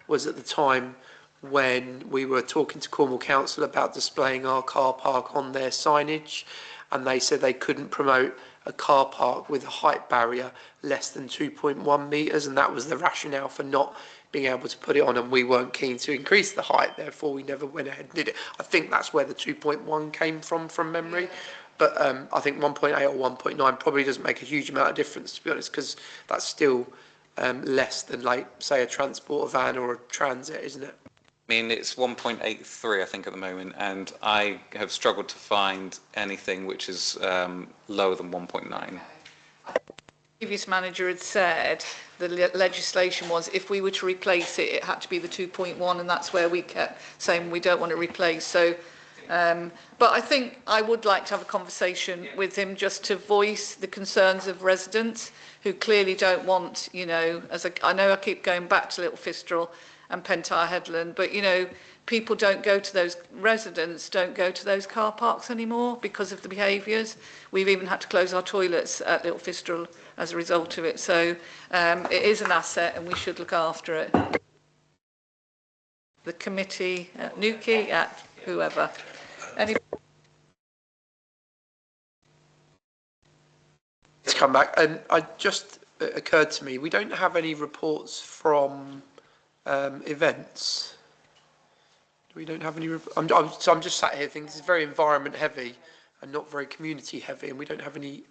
was at the time when we were talking to Cornwall Council about displaying our car park on their signage, and they said they couldn't promote a car park with a height barrier less than 2.1 metres, and that was the rationale for not being able to put it on, and we weren't keen to increase the height, therefore we never went ahead and did it. I think that's where the 2.1 came from memory. But I think 1.8 or 1.9 probably doesn't make a huge amount of difference, to be honest, because that's still less than, like, say, a transport van or a transit, isn't it? I mean, it's 1.83, I think, at the moment, and I have struggled to find anything which is lower than 1.9. Previous manager had said the legislation was if we were to replace it, it had to be the 2.1, and that's where we kept saying we don't want to replace. So, but I think I would like to have a conversation with him just to voice the concerns of residents who clearly don't want, you know, I know I keep going back to Little Fistral and Pentire Headland, but, you know, people residents don't go to those car parks anymore because of the behaviours. We've even had to close our toilets at Little Fistral as a result of it. So it is an asset and we should look after it. The committee at Newquay, at whoever. Let's come back. And just occurred to me, we don't have any reports from events. We don't have any. So I'm just sat here thinking this is very environment heavy and not very community heavy, and we don't have any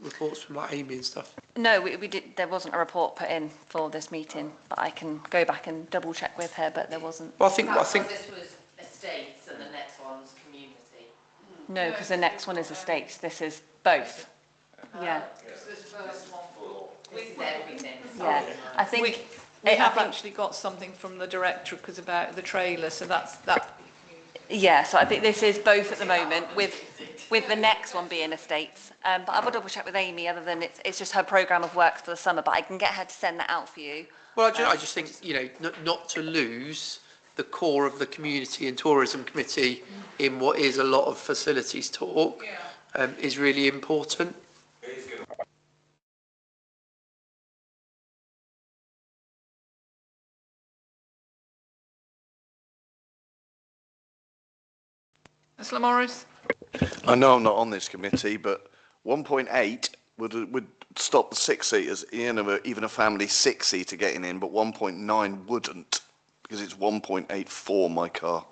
reports from like Amy and stuff. No, we did. There wasn't a report put in for this meeting, but I can go back and double check with her. But there wasn't. Well, I think this was estates and the next one's community. No, because the next one is estates. This is both. Yeah. This is everything. Yeah. I think we have actually got something from the director about the trailer, so that's that. Yeah, so I think this is both at the moment, with the next one being estates. But I will double check with Amy, other than it's just her programme of work for the summer, but I can get her to send that out for you. Well, I just think, you know, not to lose the core of the Community and Tourism Committee in what is a lot of facilities talk is really important. Councillor Morris? I know I'm not on this committee, but 1.8 would stop the six-seaters, even a family six-seater getting in, but 1.9 wouldn't, because it's 1.84 my car.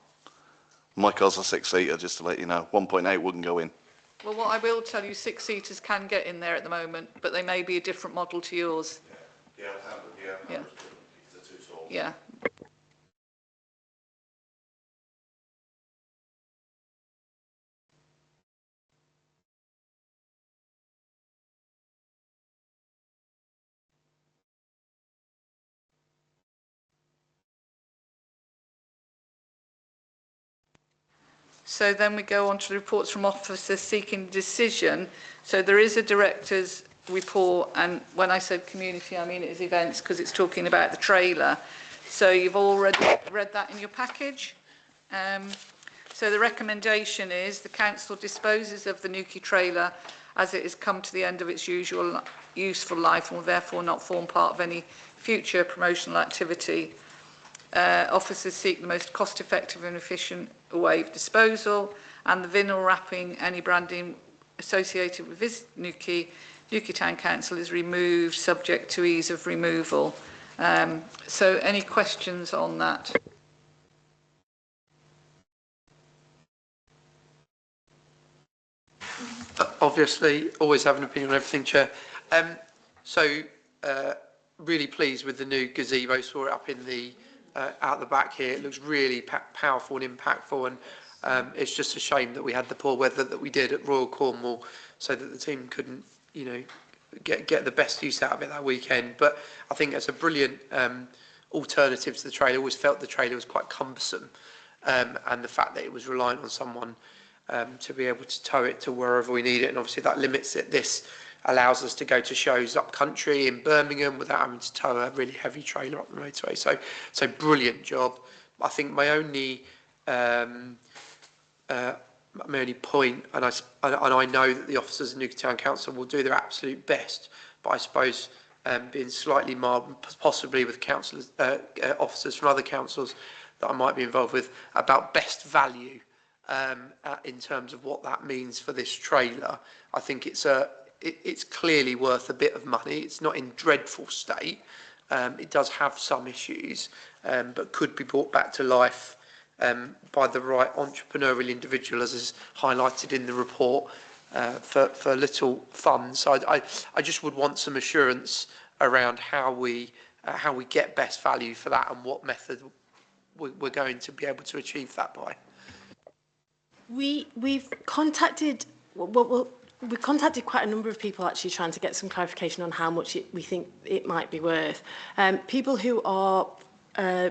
My car's a six-seater, just to let you know. 1.8 wouldn't go in. Well, what I will tell you, six-seaters can get in there at the moment, but they may be a different model to yours. Yeah. So then we go on to the reports from officers seeking decision. So there is a director's report, and when I said community, I mean it is events, because it's talking about the trailer. So you've already read that in your package. So the recommendation is the council disposes of the Newquay trailer as it has come to the end of its usual useful life and will therefore not form part of any future promotional activity. Officers seek the most cost-effective and efficient way of disposal, and the vinyl wrapping, any branding associated with Visit Newquay Town Council is removed, subject to ease of removal. So any questions on that? Obviously, always have an opinion on everything, Chair. Really pleased with the new gazebo. Saw it up in the out the back here. It looks really powerful and impactful, and it's just a shame that we had the poor weather that we did at Royal Cornwall, so that the team couldn't, you know, get the best use out of it that weekend. But I think it's a brilliant alternative to the trailer. I always felt the trailer was quite cumbersome, and the fact that it was reliant on someone to be able to tow it to wherever we need it, and obviously that limits it. This allows us to go to shows up country in Birmingham without having to tow a really heavy trailer up the motorway. So brilliant job. I think my only point, and I know that the officers of Newquay Town Council will do their absolute best, but I suppose being slightly mild, possibly with councillors, officers from other councils that I might be involved with, about best value in terms of what that means for this trailer. I think it's clearly worth a bit of money. It's not in dreadful state. It does have some issues, but could be brought back to life by the right entrepreneurial individual, as is highlighted in the report, for little funds. So I just would want some assurance around how we get best value for that and what method we're going to be able to achieve that by. We've contacted we've contacted quite a number of people actually trying to get some clarification on how much we think it might be worth. People who are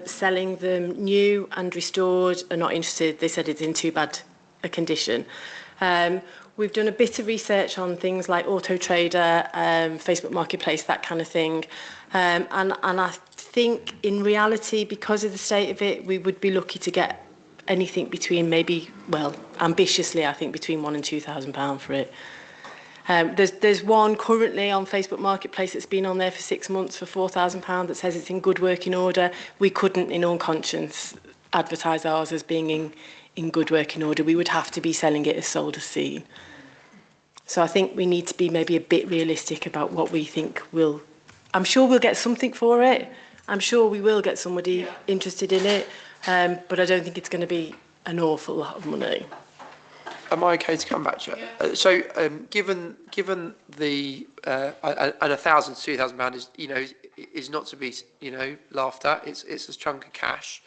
selling them new and restored are not interested. They said it's in too bad a condition. We've done a bit of research on things like Auto Trader, Facebook Marketplace, that kind of thing. And I think in reality, because of the state of it, we would be lucky to get anything between maybe, well, ambitiously, I think between £1,000 and £2,000 for it. There's one currently on Facebook Marketplace that's been on there for 6 months for £4,000 that says it's in good working order. We couldn't, in all conscience, advertise ours as being in good working order. We would have to be selling it as sold as seen. So I think we need to be maybe a bit realistic about what we think will. I'm sure we'll get something for it. I'm sure we will get somebody interested in it, but I don't think it's going to be an awful lot of money. Am I okay to come back to you? Yeah. So, given the and £1,000 to £2,000 is, is not to be, laughed at. It's a chunk of cash,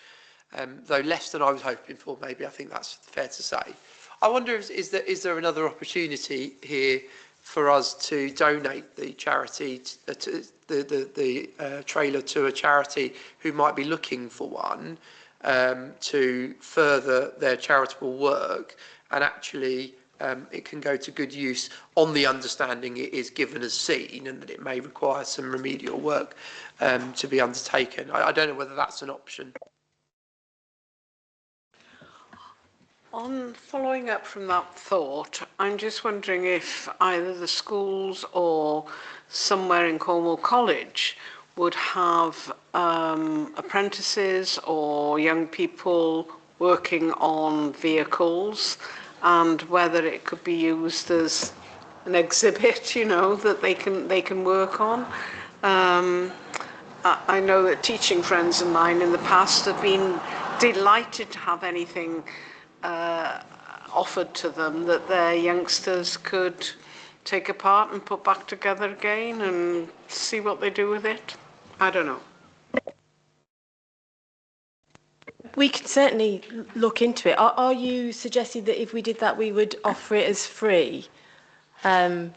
though less than I was hoping for. Maybe I think that's fair to say. I wonder is there another opportunity here for us to donate the charity to the trailer to a charity who might be looking for one to further their charitable work, and actually it can go to good use on the understanding it is given as seen and that it may require some remedial work to be undertaken. I don't know whether that's an option. On following up from that thought, I'm just wondering if either the schools or somewhere in Cornwall College would have apprentices or young people working on vehicles, and whether it could be used as an exhibit, that they can work on. I know that teaching friends of mine in the past have been delighted to have anything offered to them that their youngsters could take apart and put back together again and see what they do with it. I don't know. We could certainly look into it. Are you suggesting that if we did that, we would offer it as free? I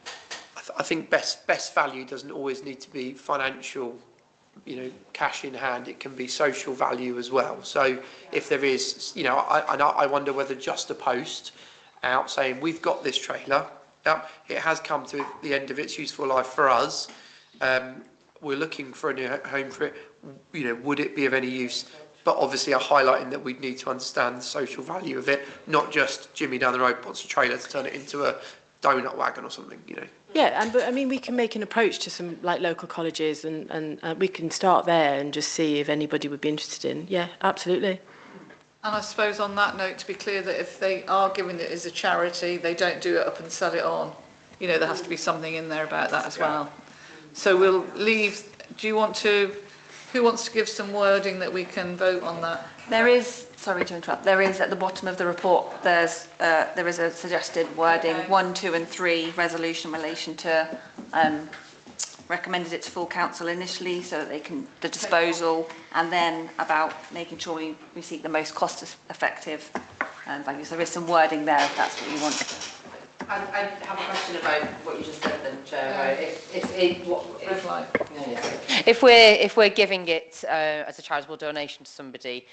think best value doesn't always need to be financial, cash in hand. It can be social value as well. So if there is, I wonder whether just a post out saying we've got this trailer, it has come to the end of its useful life for us. We're looking for a new home for it. Would it be of any use? But obviously, highlighting that we'd need to understand the social value of it, not just Jimmy down the road wants a trailer to turn it into a donut wagon or something, Yeah, but I mean, we can make an approach to some local colleges, and we can start there and just see if anybody would be interested in. Yeah, absolutely. And I suppose on that note, to be clear that if they are giving it as a charity, they don't do it up and sell it on. There has to be something in there about that as well. So we'll leave. Who wants to give some wording that we can vote on that? There is, sorry to interrupt, there is at the bottom of the report, there is a suggested wording, 1, 2 and 3 resolution in relation to recommended it to full council initially so that they can, the disposal, and then about making sure we seek the most cost effective values. There is some wording there if that's what you want. I have a question about what you just said then, Chair. If we're giving it as a charitable donation to somebody,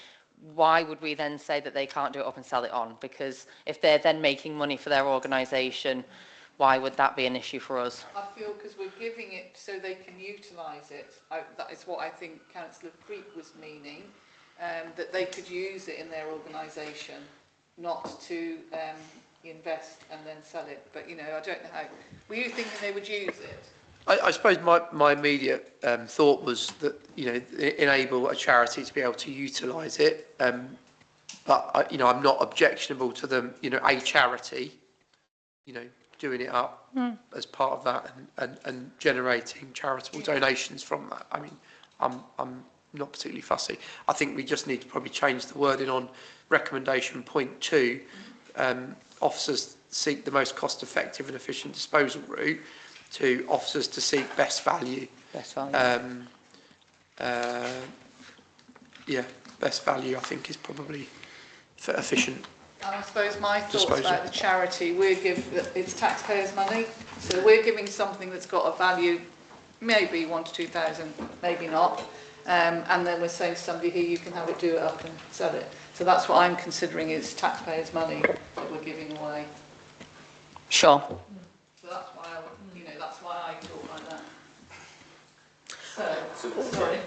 why would we then say that they can't do it up and sell it on? Because if they're then making money for their organisation, why would that be an issue for us? I feel because we're giving it so they can utilise it. That is what I think Councillor Creek was meaning, that they could use it in their organisation, not to invest and then sell it. But, you know, I don't know how. Were you thinking they would use it? I suppose my immediate thought was that, you know, enable a charity to be able to utilise it. But, you know, I'm not objectionable to them, you know, a charity, you know, doing it up as part of that and generating charitable donations from that. I mean, I'm not particularly fussy. I think we just need to probably change the wording on recommendation point 2. Officers seek the most cost-effective and efficient disposal route, to officers to seek best value. Best value. Yeah, best value I think is probably for efficient. And I suppose my thoughts Disposal. about the charity, it's taxpayers' money, so we're giving something that's got a value, maybe 1,000 to 2,000, maybe not, and then we're saying to somebody here, you can have it, do it up and sell it. So that's what I'm considering is taxpayers' money that we're giving away. Sure. So that's why that's why I thought like that. So, sorry.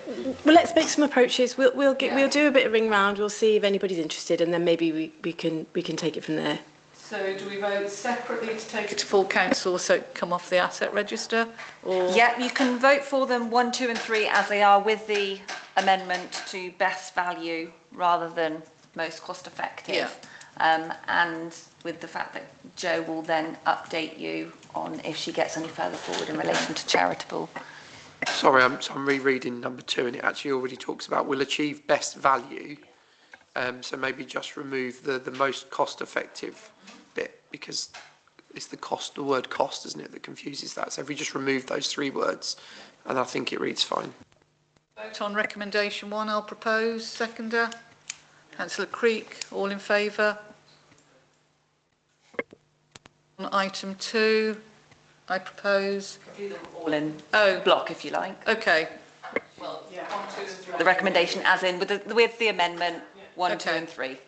Well, let's make some approaches. We'll do a bit of ring round. We'll see if anybody's interested, and then maybe we can take it from there. So do we vote separately to take it to full council so it come off the asset register? Or Yeah, you can vote for them 1, 2 and 3 as they are, with the amendment to best value rather than most cost effective. Yeah. And with the fact that Jo will then update you on if she gets any further forward in relation to charitable. Sorry, I'm rereading number 2, and it actually already talks about will achieve best value. So maybe just remove the most cost-effective bit, because it's the word cost, isn't it, that confuses that. So if we just remove those 3 words, and I think it reads fine. vote on recommendation 1, I'll propose. Seconder. Councillor Creek, all in favour? On item 2, I propose. Do them all in Oh, block if you like. okay. Well, yeah. 1, 2 and 3. The recommendation as in with the amendment 1, 2 Okay. and 3.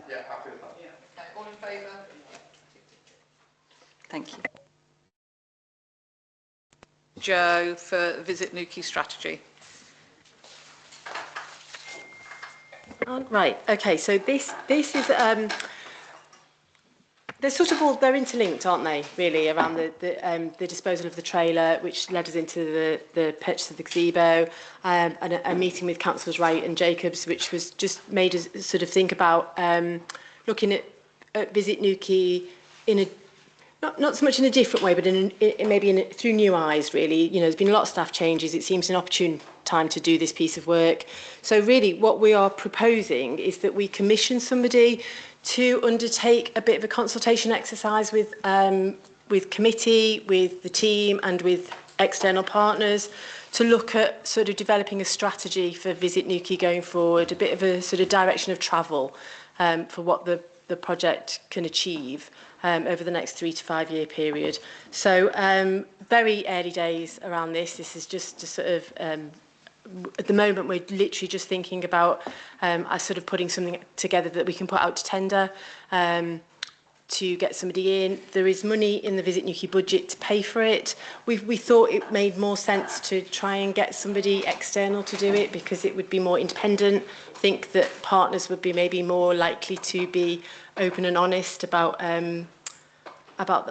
Yeah, happy with that. Okay, all in favour? Thank you. Jo for Visit Newquay strategy. Right. Okay. So this is they're interlinked, aren't they? Really, around the disposal of the trailer, which led us into the purchase of the gazebo, and a meeting with councillors Wright and Jacobs, which was just made us sort of think about looking at Visit Newquay in a not so much in a different way, but through new eyes, really. You know, there's been a lot of staff changes. It seems an opportune time to do this piece of work. So really, what we are proposing is that we commission somebody to undertake a bit of a consultation exercise with committee, with the team, and with external partners to look at sort of developing a strategy for Visit Newquay going forward, a bit of a sort of direction of travel for what the project can achieve over the next 3 to 5 year period. So very early days around this. This is just to sort of, at the moment, we're literally just thinking about sort of putting something together that we can put out to tender to get somebody in. There is money in the Visit Newquay budget to pay for it. We thought it made more sense to try and get somebody external to do it because it would be more independent. I think that partners would be maybe more likely to be open and honest about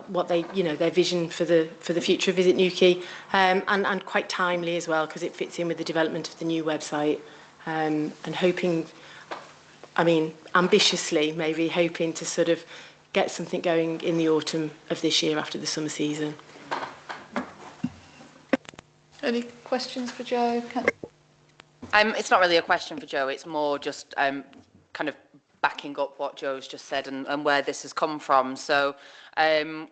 what they, you know, their vision for the future of Visit Newquay, and quite timely as well because it fits in with the development of the new website, and hoping, I mean, ambitiously maybe hoping to sort of get something going in the autumn of this year after the summer season. Any questions for Jo? It's not really a question for Jo. It's more just kind of backing up what Jo's just said and where this has come from. So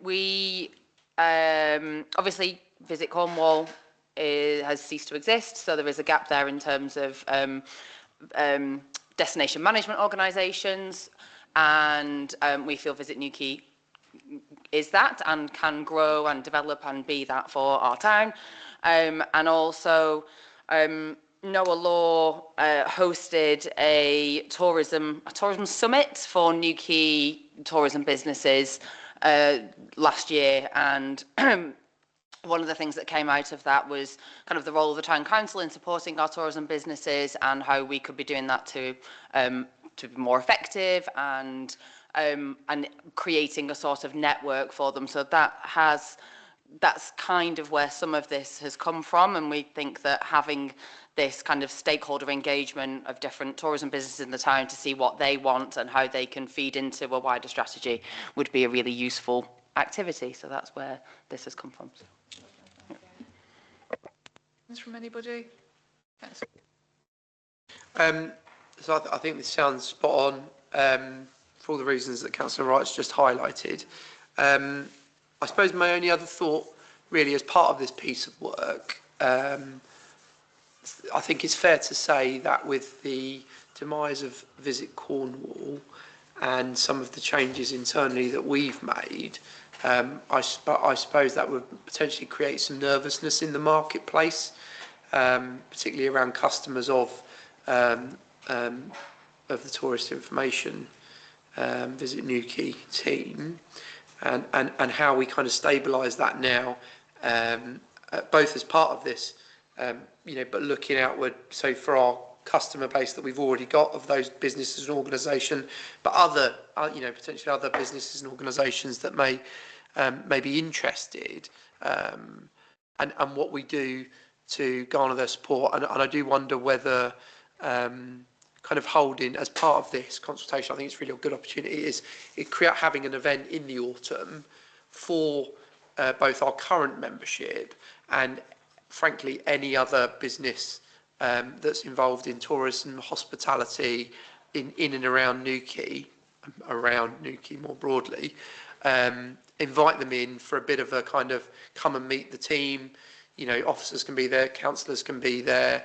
we obviously Visit Cornwall has ceased to exist, so there is a gap there in terms of destination management organisations, and we feel Visit Newquay is that and can grow and develop and be that for our town, and also Noah Law hosted a tourism summit for Newquay tourism businesses last year, and one of the things that came out of that was kind of the role of the town council in supporting our tourism businesses and how we could be doing that to be more effective and creating a sort of network for them. So that's kind of where some of this has come from, and we think that having this kind of stakeholder engagement of different tourism businesses in the town to see what they want and how they can feed into a wider strategy would be a really useful activity. So that's where this has come from. From anybody? So I think this sounds spot on for all the reasons that Councillor Wright's just highlighted. I suppose my only other thought, really, as part of this piece of work, I think it's fair to say that with the demise of Visit Cornwall and some of the changes internally that we've made, I suppose that would potentially create some nervousness in the marketplace, particularly around customers of the Tourist Information Visit Newquay team, and how we kind of stabilise that now, both as part of this, but looking outward. So for our customer base that we've already got of those businesses and organisations, but other, potentially other businesses and organisations that may be interested, and what we do to garner their support. And I do wonder whether kind of holding, as part of this consultation, I think it's really a good opportunity, is having an event in the autumn for both our current membership and, frankly, any other business that's involved in tourism, hospitality, in and around Newquay more broadly. Invite them in for a bit of a kind of come and meet the team. Officers can be there, councillors can be there.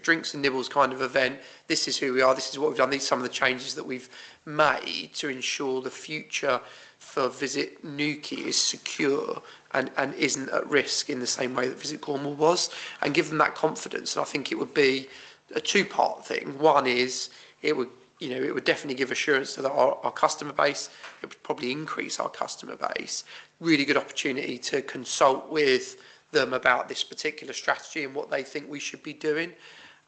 Drinks and nibbles kind of event. This is who we are. This is what we've done. These are some of the changes that we've made to ensure the future for Visit Newquay is secure and isn't at risk in the same way that Visit Cornwall was, and give them that confidence. And I think it would be a two-part thing. One is it would definitely give assurance to our customer base. It would probably increase our customer base. Really good opportunity to consult with them about this particular strategy and what they think we should be doing,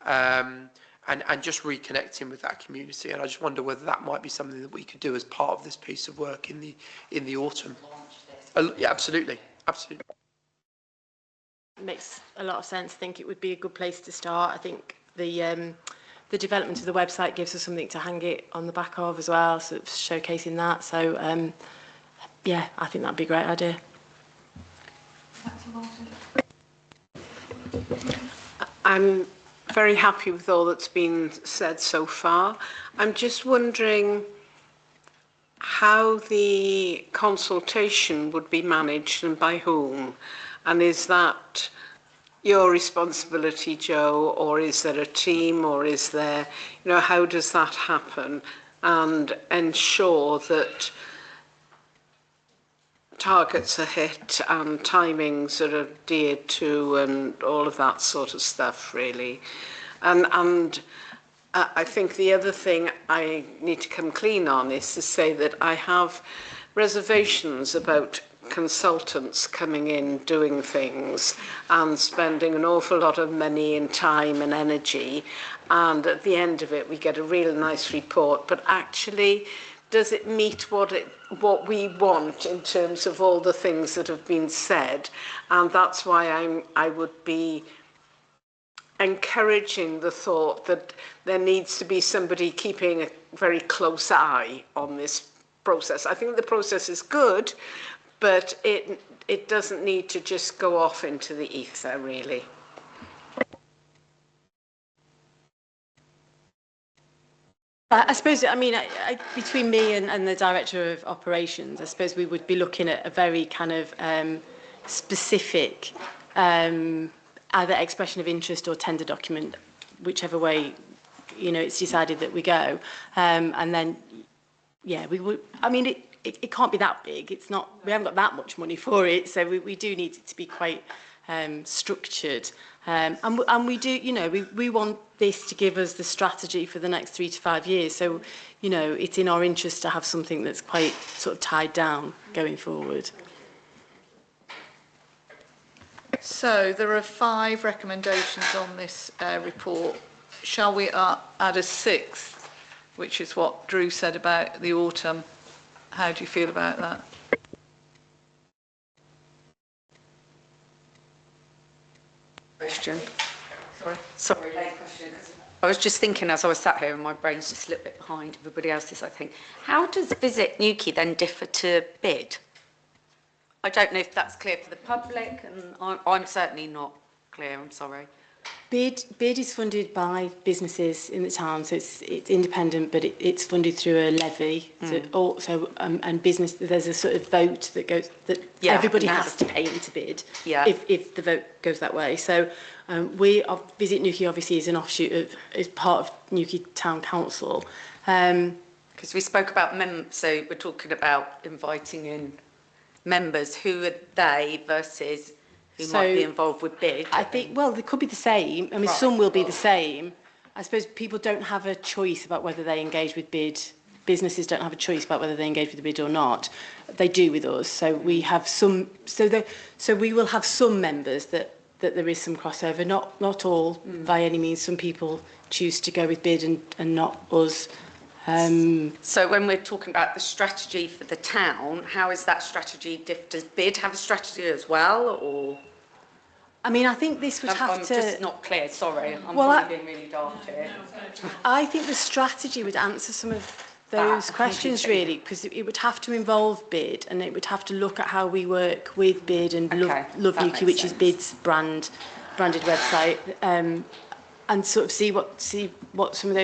and just reconnecting with that community. And I just wonder whether that might be something that we could do as part of this piece of work in the autumn. Yeah, absolutely. It makes a lot of sense. I think it would be a good place to start. I think the development of the website gives us something to hang it on the back of as well, sort of showcasing that. So yeah, I think that'd be a great idea. I'm very happy with all that's been said so far. I'm just wondering how the consultation would be managed and by whom. And is that your responsibility, Joe, or is there a team, or is there, how does that happen? And ensure that targets are hit and timings are adhered to and all of that sort of stuff, really. And I think the other thing I need to come clean on is to say that I have reservations about consultants coming in, doing things and spending an awful lot of money and time and energy, and at the end of it we get a real nice report, but actually does it meet what we want in terms of all the things that have been said? And that's why I would be encouraging the thought that there needs to be somebody keeping a very close eye on this process. I think the process is good, but it doesn't need to just go off into the ether, really. I suppose, between me and the Director of Operations, I suppose we would be looking at a very kind of specific either expression of interest or tender document, whichever way, it's decided that we go. And then, yeah, we would, it can't be that big. It's not, we haven't got that much money for it, so we do need it to be quite structured. And we do, you know, we want this to give us the strategy for the next 3 to 5 years. So, you know, it's in our interest to have something that's quite sort of tied down going forward. So there are 5 recommendations on this report. Shall we add a 6th, which is what Drew said about the autumn? How do you feel about that? Question. Sorry. Late question. I was just thinking as I was sat here, and my brain's just a little bit behind everybody else's, I think. How does Visit Newquay then differ to BID? I don't know if that's clear to the public, and I'm certainly not clear, I'm sorry. BID is funded by businesses in the town, so it's independent, but it's funded through a levy. So also, and business, there's a sort of vote that goes that everybody has to pay into BID if the vote goes that way. So Visit Newquay obviously is an offshoot of, is part of Newquay Town Council. Because we spoke about so we're talking about inviting in members. Who are they versus who might be involved with BID? I think, well, they could be the same. I mean, some will be the same. I suppose people don't have a choice about whether they engage with BID. Businesses don't have a choice about whether they engage with the BID or not. They do with us. So we have some. So we will have some members that there is some crossover. Not all by any means. Some people choose to go with BID and not us. So when we're talking about the strategy for the town, how is that strategy Does BID have a strategy as well, or? I mean, I think this would have I'm just not clear, sorry. I'm being really daft here. I think the strategy would answer some of those questions, really, because it would have to involve BID, and it would have to look at how we work with BID and Love Newquay, which is BID's branded website, and sort of see what some of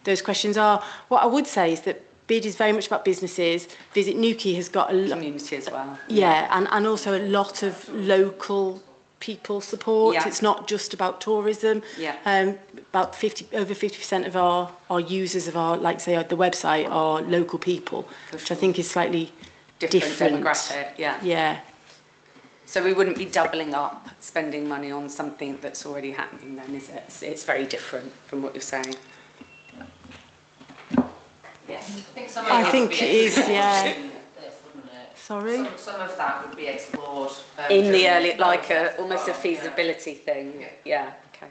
those questions are. What I would say is that BID is very much about businesses. Visit Newquay has got a community as well. Yeah, and also a lot of local people support. Yeah. It's not just about tourism. Yeah. About over 50% of our users of our, like say, the website are local people, which I think is slightly different. Demographic. Yeah. Yeah. So we wouldn't be doubling up spending money on something that's already happening then, is it? It's very different from what you're saying. Yes. I think it is, yeah. Sorry? Some of that would be explored. In the early, like almost a feasibility thing. Yeah, okay.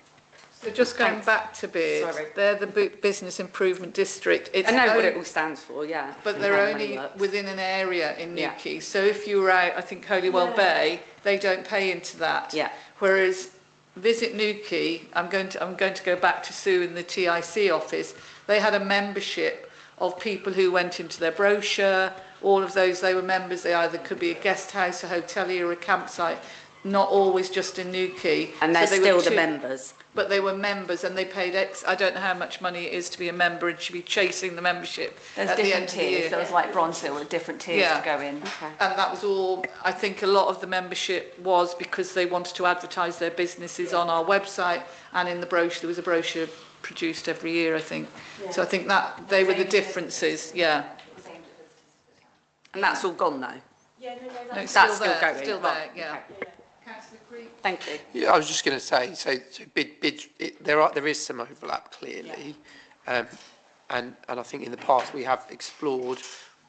So just going back to BID, they're the Business Improvement District. I know what it all stands for, yeah. But they're only within an area in Newquay. So if you were out, I think Holywell Bay, they don't pay into that. Yeah. Whereas Visit Newquay, I'm going to go back to Sue in the TIC office. They had a membership of people who went into their brochure. All of those, they were members. They either could be a guest house, a hotelier, or a campsite, not always just in Newquay. And they're still the members. But they were members, and they paid I don't know how much money it is to be a member, and should be chasing the membership at the end of the year. There was like Bronzeville with different tiers to go in. Okay. And that was all. I think a lot of the membership was because they wanted to advertise their businesses on our website, and in the brochure, there was a brochure produced every year, I think. Yeah. So I think that they were the differences, yeah. And that's all gone though? Yeah, no, that's still still there, going. Still there, yeah. Okay. Councillor Creek. Thank you. Yeah, I was just going to say, so there is some overlap clearly, and I think in the past we have explored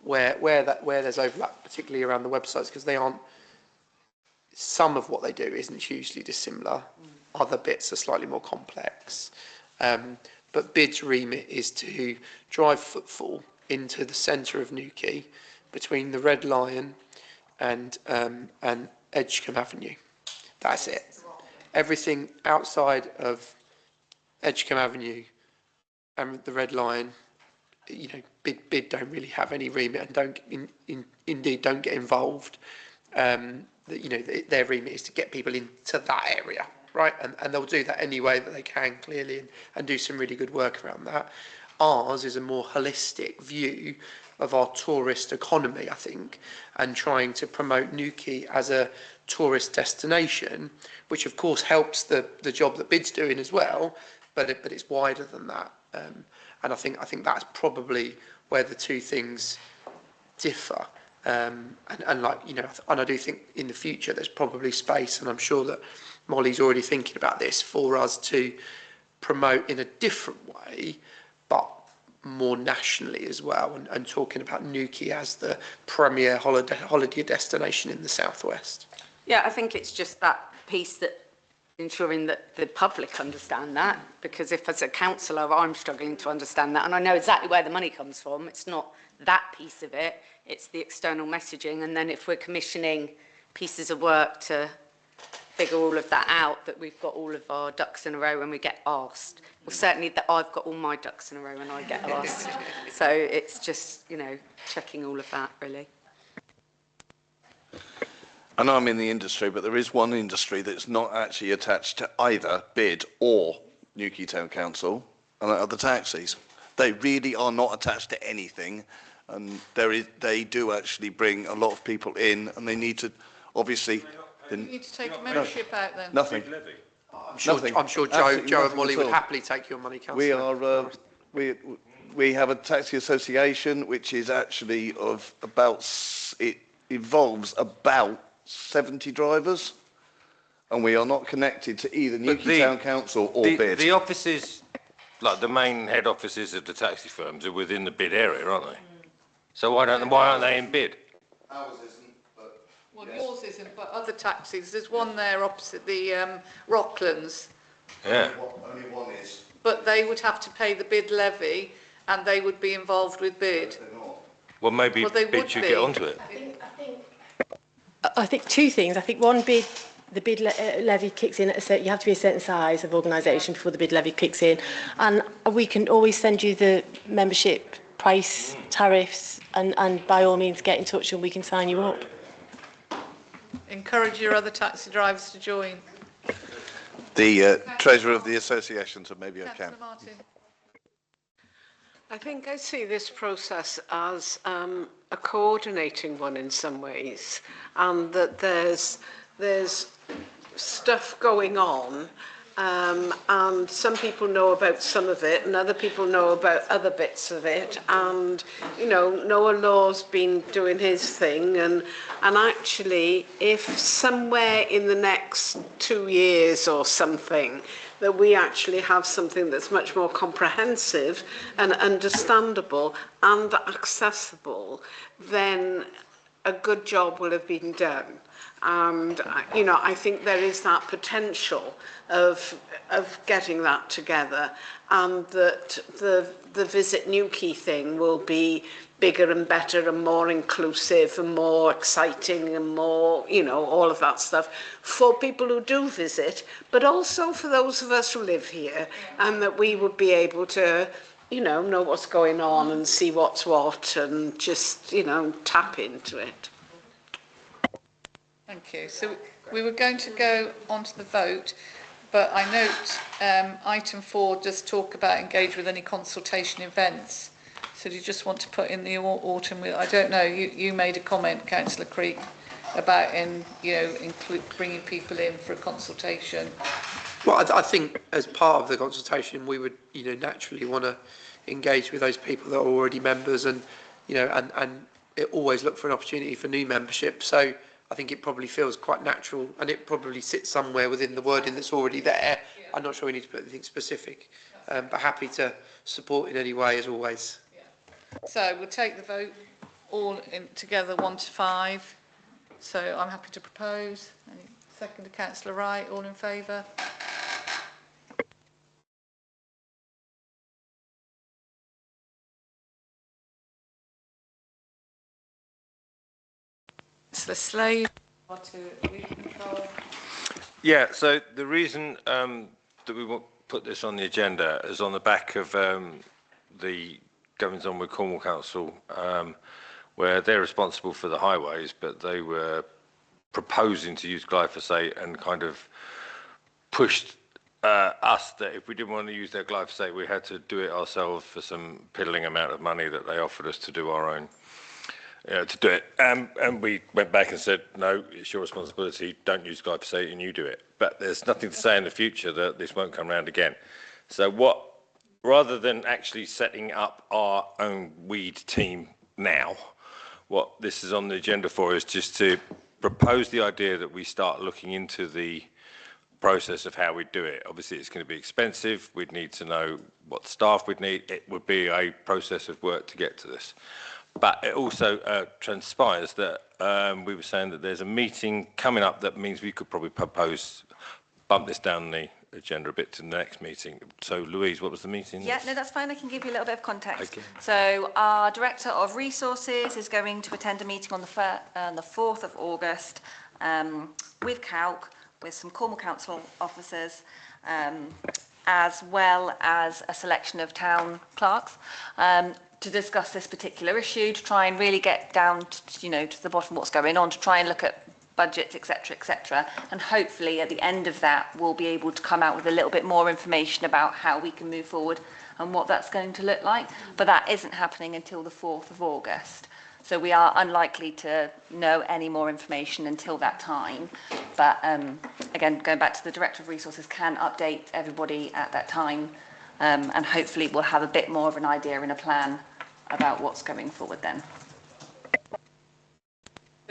where there's overlap, particularly around the websites, because they aren't. Some of what they do isn't hugely dissimilar. Other bits are slightly more complex. But BID's remit is to drive footfall into the centre of Newquay between the Red Lion and Edgecombe Avenue. That's it. Everything outside of Edgecombe Avenue and the Red Lion, you know, BID don't really have any remit and indeed don't get involved. Their remit is to get people into that area. Right, and they'll do that any way that they can, clearly, and do some really good work around that. Ours is a more holistic view of our tourist economy, I think, and trying to promote Newquay as a tourist destination, which of course helps the job that BID's doing as well, but it's wider than that. And I think that's probably where the two things differ. And like, you know, and I do think in the future there's probably space, and I'm sure that Molly's already thinking about this, for us to promote in a different way, but more nationally as well, and talking about Newquay as the premier holiday destination in the southwest. Yeah, I think it's just that piece that ensuring that the public understand that, because if as a councillor I'm struggling to understand that, and I know exactly where the money comes from, it's not that piece of it, it's the external messaging. And then if we're commissioning pieces of work to figure all of that out, that we've got all of our ducks in a row when we get asked. Well, certainly that I've got all my ducks in a row when I get asked. So it's just, you know, checking all of that, really. I know I'm in the industry, but there is one industry that's not actually attached to either BID or Newquay Town Council, and that are the taxis. They really are not attached to anything, and they do actually bring a lot of people in, and they need to, obviously... You need to take a membership out then. Nothing. I'm sure Joe and Molly would happily take your money, Councillor. We have a taxi association which is actually of about, it involves about 70 drivers, and we are not connected to either Newquay Town Council or BID. The offices, like the main head offices of the taxi firms, are within the BID area, aren't they? So why aren't they in BID? Ours isn't, but... Well, yours isn't, but other taxis. There's one there opposite the Rocklands. Yeah. Only one is. But they would have to pay the BID levy, and they would be involved with BID. Well, maybe Well, they BID would should be. get onto it. I think two things. I think one, the bid levy kicks in at you have to be a certain size of organisation before the bid levy kicks in, and we can always send you the membership price tariffs, and by all means get in touch and we can sign you up. Encourage your other taxi drivers to join. The treasurer of the association, so maybe I can. Councillor Martin. I think I see this process as a coordinating one in some ways, and that there's stuff going on, and some people know about some of it, and other people know about other bits of it, and you know, Noah Law's been doing his thing, and actually, if somewhere in the next 2 years or something, that we actually have something that's much more comprehensive and understandable and accessible, then a good job will have been done. And, you know, I think there is that potential of getting that together, and that the Visit Newquay thing will be bigger and better and more inclusive and more exciting and more, you know, all of that stuff for people who do visit, but also for those of us who live here, and that we would be able to, you know what's going on and see what's what, and just, you know, tap into it. Thank you. So we were going to go on to the vote, but I note item 4 does talk about engage with any consultation events. So do you just want to put in the autumn? I don't know. You made a comment, Councillor Creek, about bringing people in for a consultation. Well, I think as part of the consultation, we would, you know, naturally want to engage with those people that are already members, and, you know, and always look for an opportunity for new membership. So I think it probably feels quite natural, and it probably sits somewhere within the wording that's already there. Yeah. I'm not sure we need to put anything specific, but happy to support in any way as always. Yeah. So we'll take the vote all in together, 1 to 5. So I'm happy to propose. Any second to Councillor Wright, all in favour? Councillor Slade, to weed control. Yeah, so the reason that we want to put this on the agenda is on the back of the goings on with Cornwall Council, where they're responsible for the highways, but they were proposing to use glyphosate and kind of pushed us that if we didn't want to use their glyphosate, we had to do it ourselves for some piddling amount of money that they offered us to do our own. To do it, and we went back and said, no, it's your responsibility, don't use glyphosate and you do it. But there's nothing to say in the future that this won't come around again. So rather than actually setting up our own weed team now, what this is on the agenda for is just to propose the idea that we start looking into the process of how we do it. Obviously, it's going to be expensive. We'd need to know what staff we'd need. It would be a process of work to get to this. But it also transpires that we were saying that there's a meeting coming up that means we could probably bump this down the agenda a bit to the next meeting. So, Louise, what was the meeting? Yeah, no, that's fine. I can give you a little bit of context. Okay. So our Director of Resources is going to attend a meeting on the 4th of August with CALC, with some Cornwall Council officers, as well as a selection of town clerks, to discuss this particular issue, to try and really get down to, to the bottom of what's going on, to try and look at budgets, etc., and hopefully at the end of that we'll be able to come out with a little bit more information about how we can move forward and what that's going to look like. But that isn't happening until the 4th of August. So we are unlikely to know any more information until that time. But again, going back to the Director of Resources can update everybody at that time, and hopefully we'll have a bit more of an idea and a plan about what's going forward then.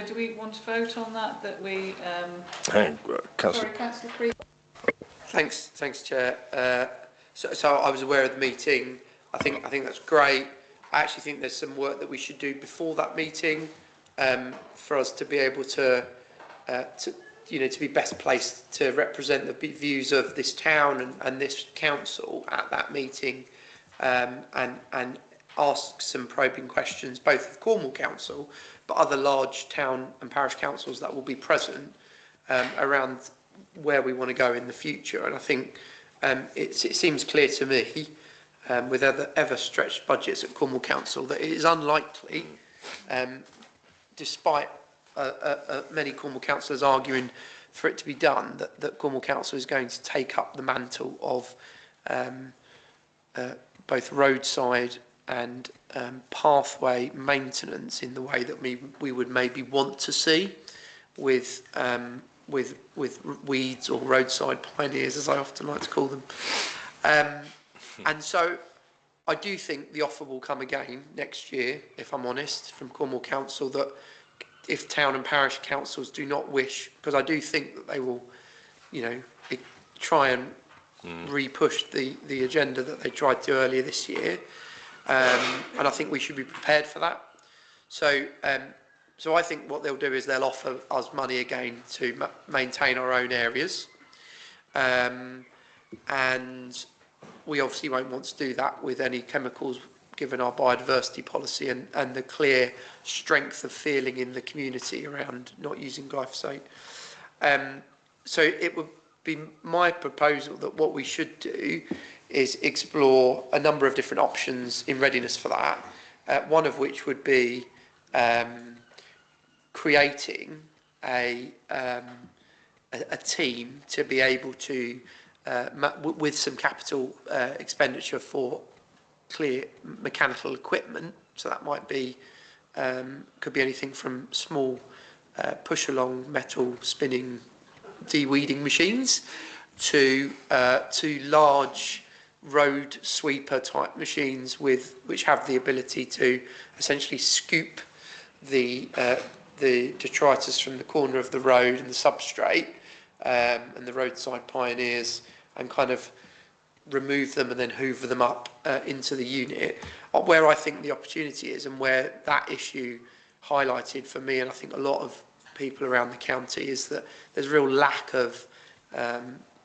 Do we want to vote on that? That we. Hey, Sorry, Councillor Creed. Thanks, Chair. So I was aware of the meeting. I think that's great. I actually think there's some work that we should do before that meeting, for us to be able to be best placed to represent the views of this town and this council at that meeting, and ask some probing questions, both of Cornwall Council, but other large town and parish councils that will be present, around where we want to go in the future. And I think it seems clear to me, with ever stretched budgets at Cornwall Council, that it is unlikely, despite many Cornwall councillors arguing for it to be done, that Cornwall Council is going to take up the mantle of both roadside and pathway maintenance in the way that we would maybe want to see, with weeds or roadside pioneers, as I often like to call them. And so I do think the offer will come again next year, if I'm honest, from Cornwall Council, that if town and parish councils do not wish, because I do think that they will, try and re-push the agenda that they tried to earlier this year. And I think we should be prepared for that. So I think what they'll do is they'll offer us money again to maintain our own areas. And we obviously won't want to do that with any chemicals, given our biodiversity policy and the clear strength of feeling in the community around not using glyphosate. So it would be my proposal that what we should do is explore a number of different options in readiness for that, one of which would be creating a team to be able to, with some capital expenditure for clear mechanical equipment. So that might be, could be anything from small push-along metal spinning de-weeding machines to large road sweeper type machines which have the ability to essentially scoop the detritus from the corner of the road and the substrate, and the roadside pioneers, and kind of remove them and then hoover them up into the unit. Where I think the opportunity is, and where that issue highlighted for me, and I think a lot of people around the county, is that there's a real lack of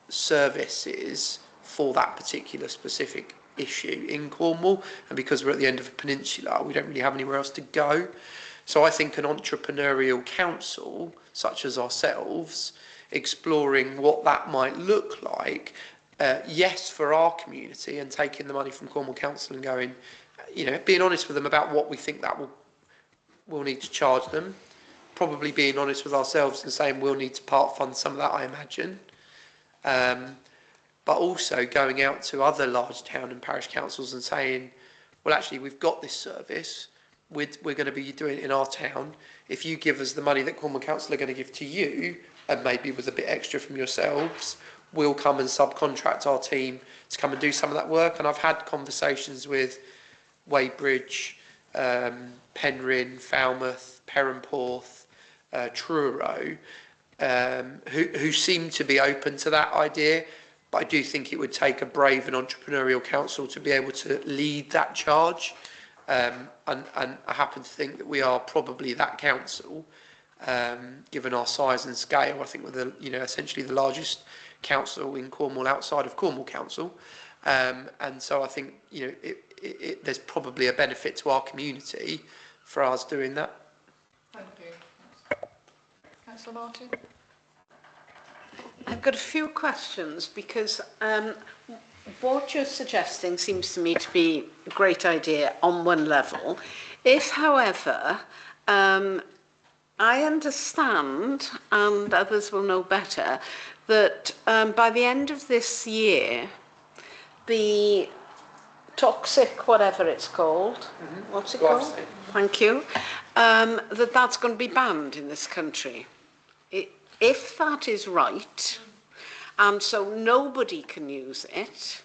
services for that particular specific issue in Cornwall, and because we're at the end of a peninsula, we don't really have anywhere else to go. So I think an entrepreneurial council such as ourselves, exploring what that might look like, yes, for our community, and taking the money from Cornwall Council and going, being honest with them about what we think that we'll need to charge them, probably being honest with ourselves and saying we'll need to part fund some of that, I imagine. But also going out to other large town and parish councils and saying, well, actually, we've got this service. We're going to be doing it in our town. If you give us the money that Cornwall Council are going to give to you, and maybe with a bit extra from yourselves, we'll come and subcontract our team to come and do some of that work. And I've had conversations with Weybridge, Penryn, Falmouth, Perranporth, Truro, who seem to be open to that idea. But I do think it would take a brave and entrepreneurial council to be able to lead that charge. And I happen to think that we are probably that council, given our size and scale. I think we're the, essentially the largest council in Cornwall outside of Cornwall Council. And so I think, there's probably a benefit to our community for us doing that. Thank you. Councillor Martin? I've got a few questions because what you're suggesting seems to me to be a great idea on one level. If, however, I understand, and others will know better, that by the end of this year, the toxic, whatever it's called, what's it called? Thank you. That's going to be banned in this country. If that is right, and so nobody can use it,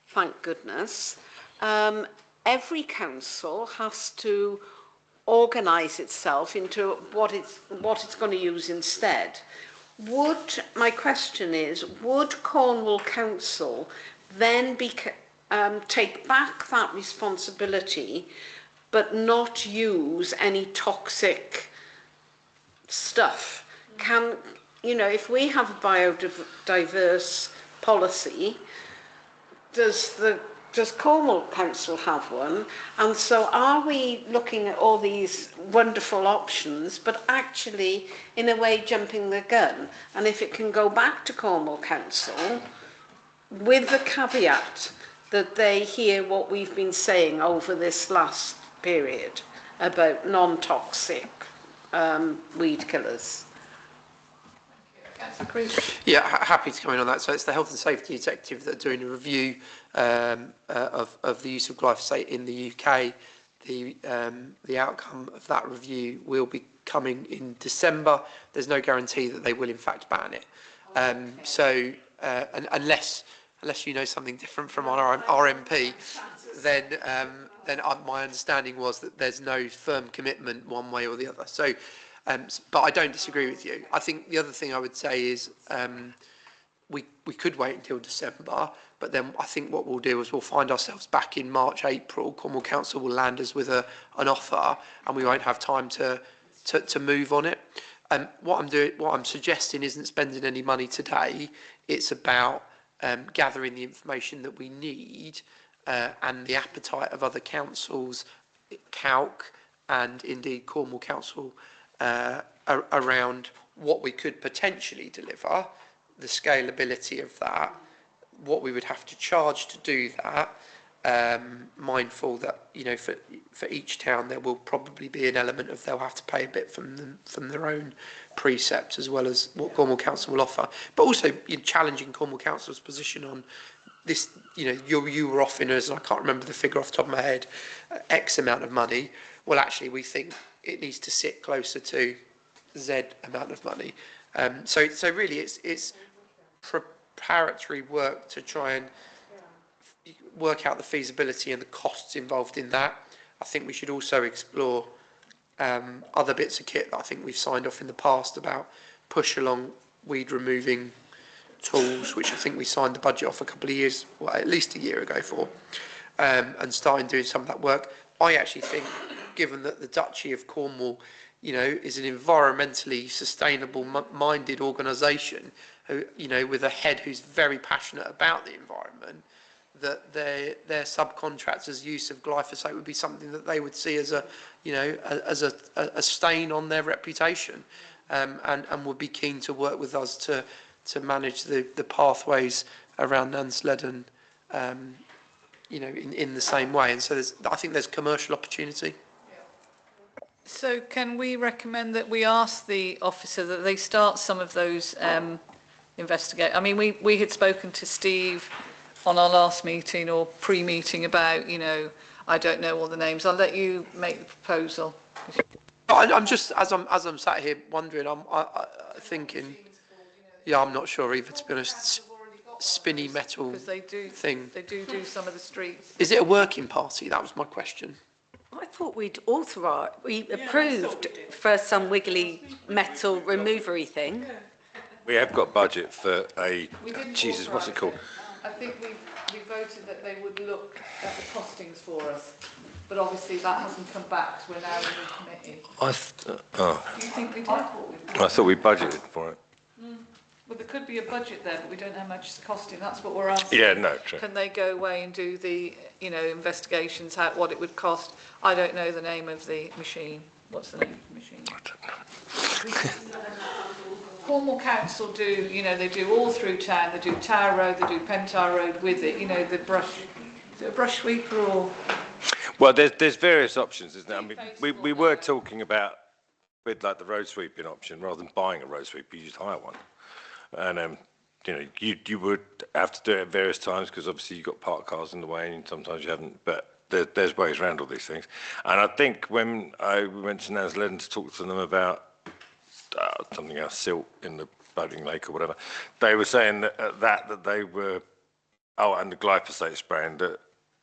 thank goodness, every council has to organise itself into what it's going to use instead. My question is, would Cornwall Council then take back that responsibility but not use any toxic stuff? If we have a biodiverse policy, does Cornwall Council have one? And so are we looking at all these wonderful options, but actually, in a way, jumping the gun? And if it can go back to Cornwall Council, with the caveat that they hear what we've been saying over this last period about non-toxic weed killers. Yeah, happy to come in on that. So it's the Health and Safety Executive that are doing a review of the use of glyphosate in the UK. The outcome of that review will be coming in December. There's no guarantee that they will in fact ban it. Unless you know something different from our RMP, then my understanding was that there's no firm commitment one way or the other. So. But I don't disagree with you. I think the other thing I would say is we could wait until December, but then I think what we'll do is we'll find ourselves back in March, April. Cornwall Council will land us with an offer, and we won't have time to move on it. What I'm suggesting isn't spending any money today. It's about gathering the information that we need and the appetite of other councils, Calc and indeed Cornwall Council. Around what we could potentially deliver, the scalability of that, what we would have to charge to do that, mindful that for each town there will probably be an element of they'll have to pay a bit from their own precepts as well as what Cornwall Council will offer, but also challenging Cornwall Council's position on this. You were offering us, and I can't remember the figure off the top of my head, X amount of money. Well, actually, we think it needs to sit closer to Z amount of money. So really, it's preparatory work to try and work out the feasibility and the costs involved in that. I think we should also explore other bits of kit that I think we've signed off in the past about push along weed removing tools, which I think we signed the budget off a couple of years, well, at least a year ago for, and starting doing some of that work. I actually think, given that the Duchy of Cornwall, is an environmentally sustainable minded organisation, with a head who's very passionate about the environment, that their subcontractors' use of glyphosate would be something that they would see as a stain on their reputation, and would be keen to work with us to manage the pathways around Nansledden, in the same way. And so I think there's commercial opportunity. So can we recommend that we ask the officer that they start some of those investigate? I mean, we had spoken to Steve on our last meeting or pre-meeting about, I don't know all the names. I'll let you make the proposal. I'm just, as I'm sat here wondering, I'm thinking, I'm not sure either, to be honest. Spinny metal Because they do thing. They do some of the streets. Is it a working party? That was my question. I thought we approved for some wiggly metal removery thing. We have got budget for a, We didn't Jesus, what's it called? I think we voted that they would look at the costings for us, but obviously that hasn't come back, so we're now in the committee. Do you think we did? I thought we budgeted for it. Well, there could be a budget there, but we don't know how much it's costing. That's what we're asking. Yeah, no, true. Can they go away and do the, investigations, what it would cost? I don't know the name of the machine. What's the name of the machine? I don't know. Cornwall Council do, they do all through town. They do Tower Road, they do Pentar Road with it, the brush, is it a brush sweeper or? Well, there's various options, isn't there? I mean, we were talking about with like the road sweeping option, rather than buying a road sweeper, you just hire one. And, you would have to do it at various times because obviously you've got parked cars in the way and sometimes you haven't, but there's ways around all these things. And I think when we went to Nasleden to talk to them about something else, silt in the boating lake or whatever, they were saying that they were, and the glyphosate spraying, that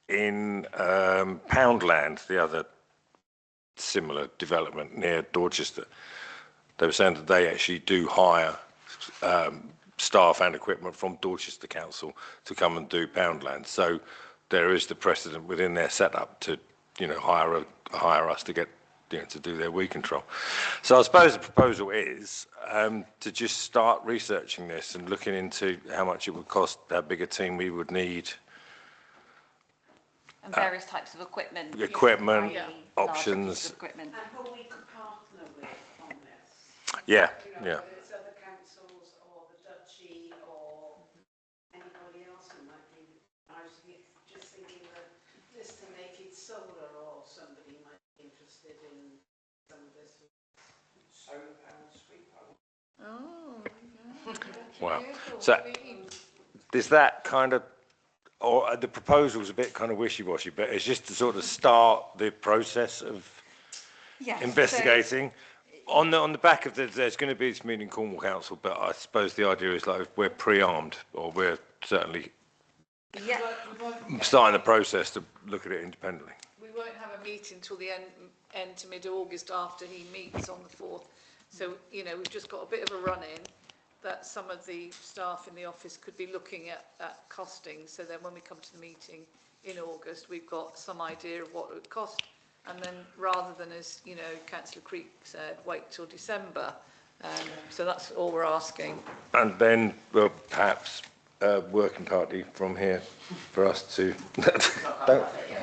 in Poundland, the other similar development near Dorchester, they were saying that they actually do hire staff and equipment from Dorchester Council to come and do Poundland. So there is the precedent within their setup to, hire us to get, to do their weed control. So I suppose the proposal is to just start researching this and looking into how much it would cost, how big a team we would need. And various types of equipment. Options. And who we could partner with on this. Yeah, Whether yeah. it's other councils or the duchy or anybody else who might be. I was just thinking that Destinated Solar or somebody might be interested in some of this. Oh, Wow. So is that kind of, or the proposal's a bit kind of wishy-washy, but it's just to sort of start the process of investigating. On the back of there's going to be this meeting in Cornwall Council, but I suppose the idea is like we're pre-armed, or we're certainly starting the process to look at it independently. We won't have a meeting till the end to mid-August after he meets on the 4th. So, we've just got a bit of a run-in that some of the staff in the office could be looking at costing. So then when we come to the meeting in August, we've got some idea of what it would cost. And then rather than, as Councillor Creek said, wait till December. So that's all we're asking. And then perhaps a working party from here for us to...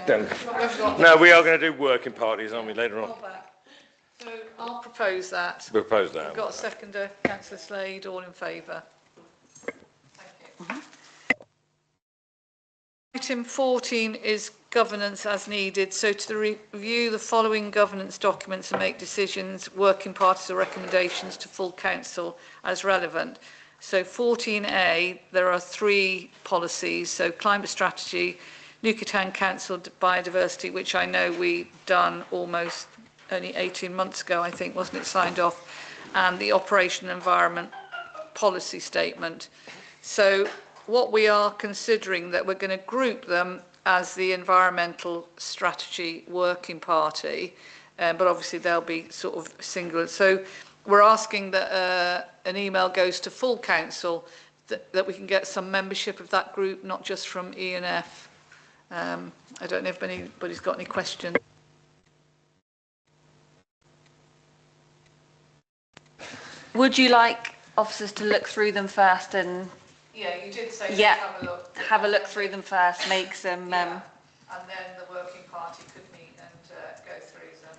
don't. No, we are going to do working parties, aren't we, later on? So I'll propose that. Propose that. We've got a seconder, Councillor Slade, all in favour. Thank you. Item 14 is governance as needed. So to review the following governance documents and make decisions, working parties or recommendations to full council as relevant. So 14A, there are 3 policies. So climate strategy, Newquay Town Council biodiversity, which I know we done almost only 18 months ago, I think, wasn't it, signed off, and the operation environment policy statement. So what we are considering, that we're going to group them as the environmental strategy working party, but obviously they'll be sort of single. So we're asking that an email goes to full council, that we can get some membership of that group, not just from E&F. I don't know if anybody's got any questions. Would you like officers to look through them first and... Yeah, you did say have a look through them first, make some... and then the working party could meet and go through them.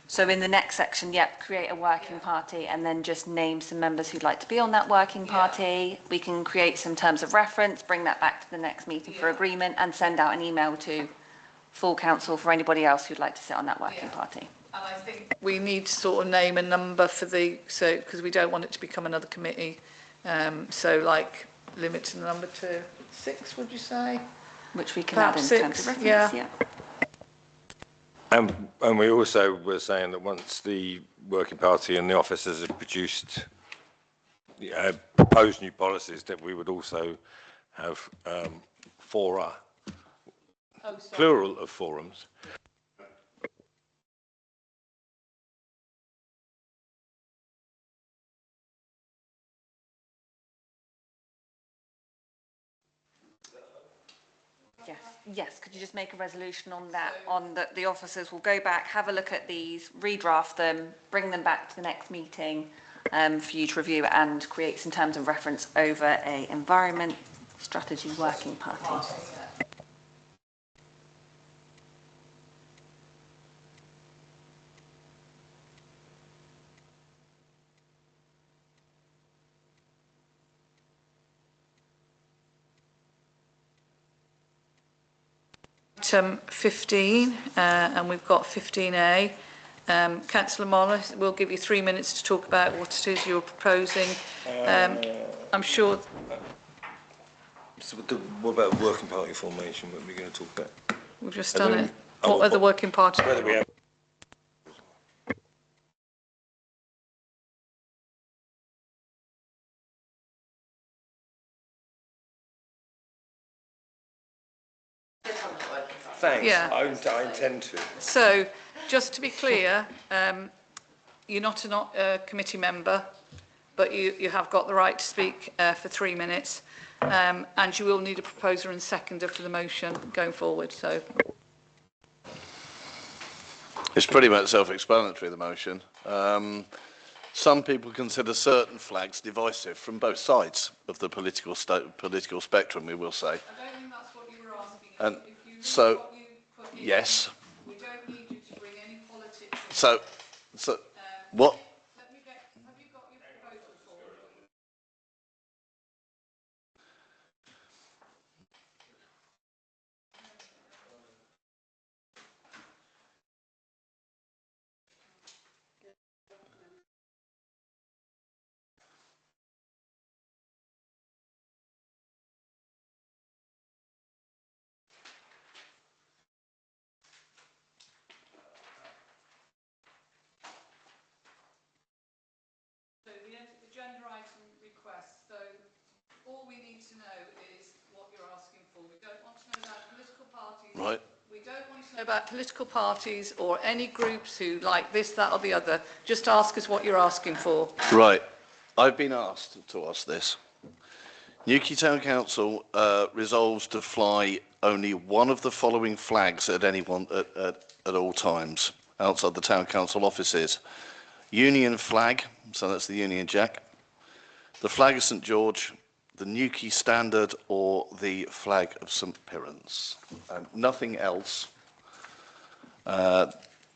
So in the next section, create a working party and then just name some members who'd like to be on that working party. We can create some terms of reference, bring that back to the next meeting for agreement, and send out an email to full council for anybody else who'd like to sit on that working party. And I think we need to sort of name a number for because we don't want it to become another committee. So like limit to the number to 6, would you say? Which we can Perhaps add in terms of reference, And we also were saying that once the working party and the officers have produced proposed new policies, that we would also have fora, plural of forums, Yes, could you just make a resolution on that, on that the officers will go back, have a look at these, redraft them, bring them back to the next meeting for you to review and create some terms of reference over a environment strategy working party. Item 15, and we've got 15A. Councillor Morris, we'll give you 3 minutes to talk about what it is you're proposing. I'm sure. So what about working party formation? What are we going to talk about? We've just done it. What are the working parties? Whether we have. Thanks. Yeah. I intend to. So, just to be clear, you're not a committee member, but you have got the right to speak for 3 minutes, and you will need a proposer and seconder for the motion going forward. So, It's pretty much self-explanatory, the motion. Some people consider certain flags divisive from both sides of the political spectrum, we will say. I don't think that's what you were asking. And if you read so, what you put in, yes. We don't need you to bring any politics. So what? Let me get. Have you got your proposal forward? So the agenda item request. So all we need to know is what you're asking for. We don't want to know about political parties. Right. We don't want to know about political parties or any groups who like this, that or the other. Just ask us what you're asking for. Right. I've been asked to ask this. Newquay Town Council resolves to fly only one of the following flags at at all times outside the Town Council offices. Union flag, so that's the Union Jack, the flag of St George, the Newquay Standard, or the flag of St Piran's. Nothing else.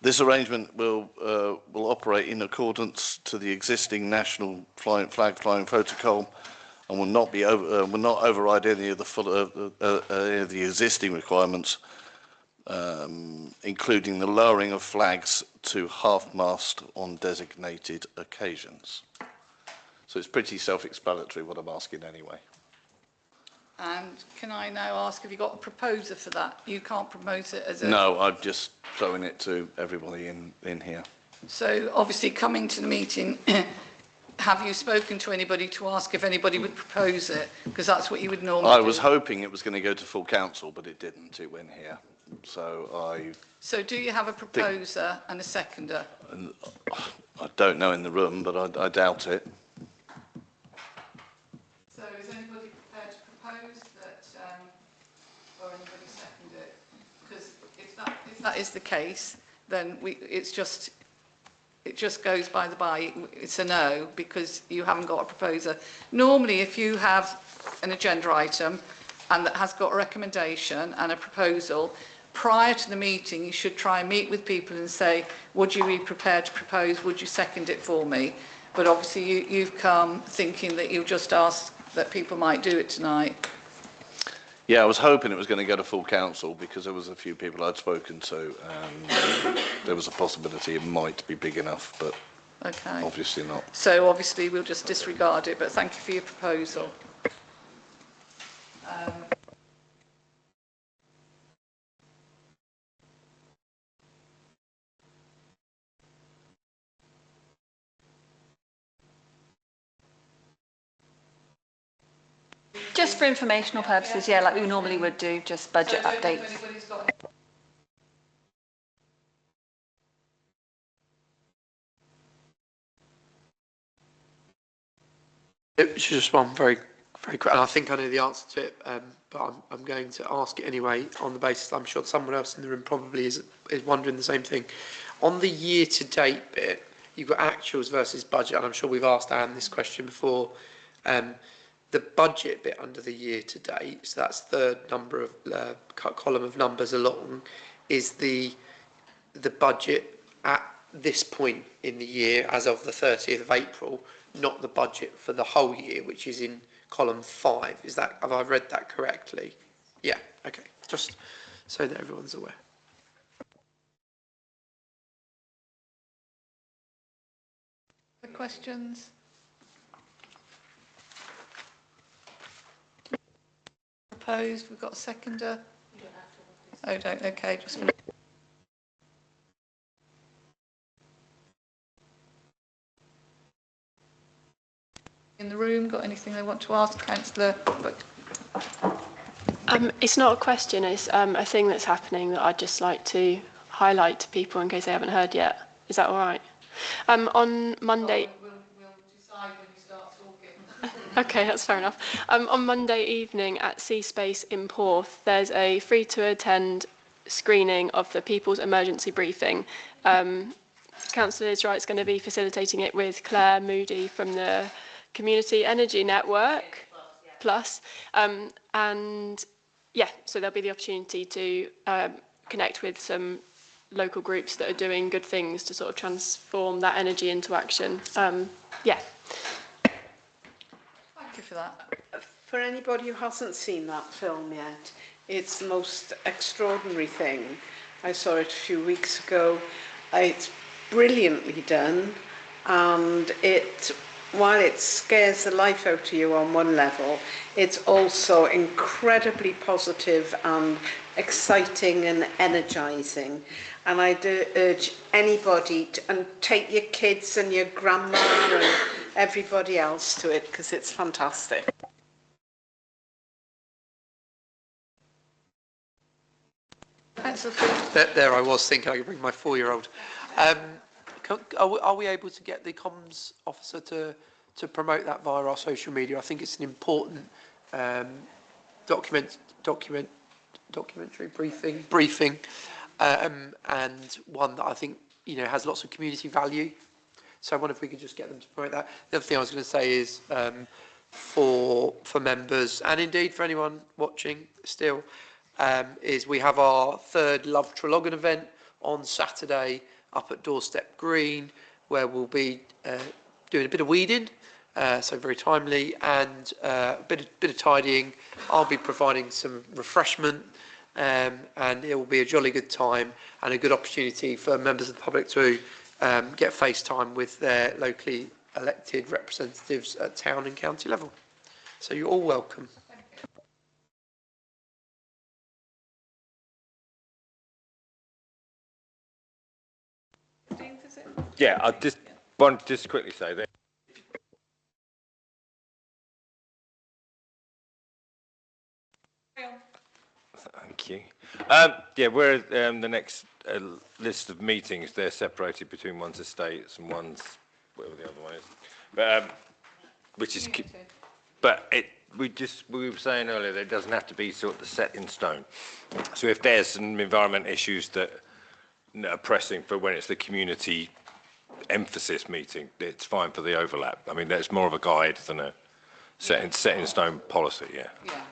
This arrangement will operate in accordance to the existing national flag flying protocol, and will not override any of the existing requirements, including the lowering of flags to half-mast on designated occasions. So it's pretty self-explanatory what I'm asking anyway. And can I now ask, have you got a proposer for that? You can't propose it as a... No, I'm just throwing it to everybody in here. So obviously coming to the meeting, have you spoken to anybody to ask if anybody would propose it? Because that's what you would normally do. I was hoping it was going to go to full council, but it didn't. It went here. So do you have a proposer and a seconder? I don't know in the room, but I doubt it. So is anybody prepared to propose that, or anybody second it? Because if that is the case, then it just goes by the by. It's a no because you haven't got a proposer. Normally, if you have an agenda item and that has got a recommendation and a proposal, prior to the meeting, you should try and meet with people and say, would you be prepared to propose? Would you second it for me? But obviously, you've come thinking that you'll just ask that people might do it tonight. Yeah, I was hoping it was going to go to full council because there was a few people I'd spoken to and there was a possibility it might be big enough, but okay. Obviously not. So obviously we'll just disregard it, but thank you for your proposal. Just for informational purposes, yeah, like we normally would do, just budget updates. It was just one very Very quick, and I think I know the answer to it, but I'm going to ask it anyway on the basis I'm sure someone else in the room probably is wondering the same thing. On the year-to-date bit, you've got actuals versus budget, and I'm sure we've asked Anne this question before. The budget bit under the year-to-date, so that's the number of column of numbers along, is the budget at this point in the year as of the 30th of April, not the budget for the whole year, which is in column 5. Is that, have I read that correctly? Yeah, okay, just so that everyone's aware. The questions? Proposed, we've got a seconder. Oh, don't, okay, just. In the room, got anything they want to ask, Councillor? It's not a question, it's a thing that's happening that I'd just like to highlight to people in case they haven't heard yet. Is that all right? On Monday... We'll decide when you start talking. Okay, that's fair enough. On Monday evening at C-Space in Porth, there's a free-to-attend screening of the People's Emergency Briefing. Councillor Liz Wright's going to be facilitating it with Claire Moody from the Community Energy Network Plus, and yeah, so there'll be the opportunity to connect with some local groups that are doing good things to sort of transform that energy into action. Yeah. Thank you for that. For anybody who hasn't seen that film yet, it's the most extraordinary thing. I saw it a few weeks ago. It's brilliantly done, and while it scares the life out of you on one level, it's also incredibly positive and exciting and energising. And I do urge anybody to take your kids and your grandma and everybody else to it, because it's fantastic. There I was thinking I could bring my 4-year-old. Are we able to get the comms officer to promote that via our social media? I think it's an important documentary briefing, and one that I think has lots of community value. So I wonder if we could just get them to promote that. The other thing I was going to say is for members and indeed for anyone watching still, is we have our third Love Traralgon event on Saturday up at Doorstep Green, where we'll be doing a bit of weeding, so very timely, and a bit of tidying. I'll be providing some refreshment, and it will be a jolly good time and a good opportunity for members of the public to get face time with their locally elected representatives at town and county level. So you're all welcome. Yeah, I just want to quickly say that. Thank you. Yeah, we're the next list of meetings. They're separated between one's estates and one's whatever the other one is, but which is. But we were saying earlier that it doesn't have to be sort of set in stone. So if there's some environment issues that are pressing for when it's the community emphasis meeting, it's fine for the overlap. I mean, that's more of a guide than a set in stone policy. Yeah. Yeah.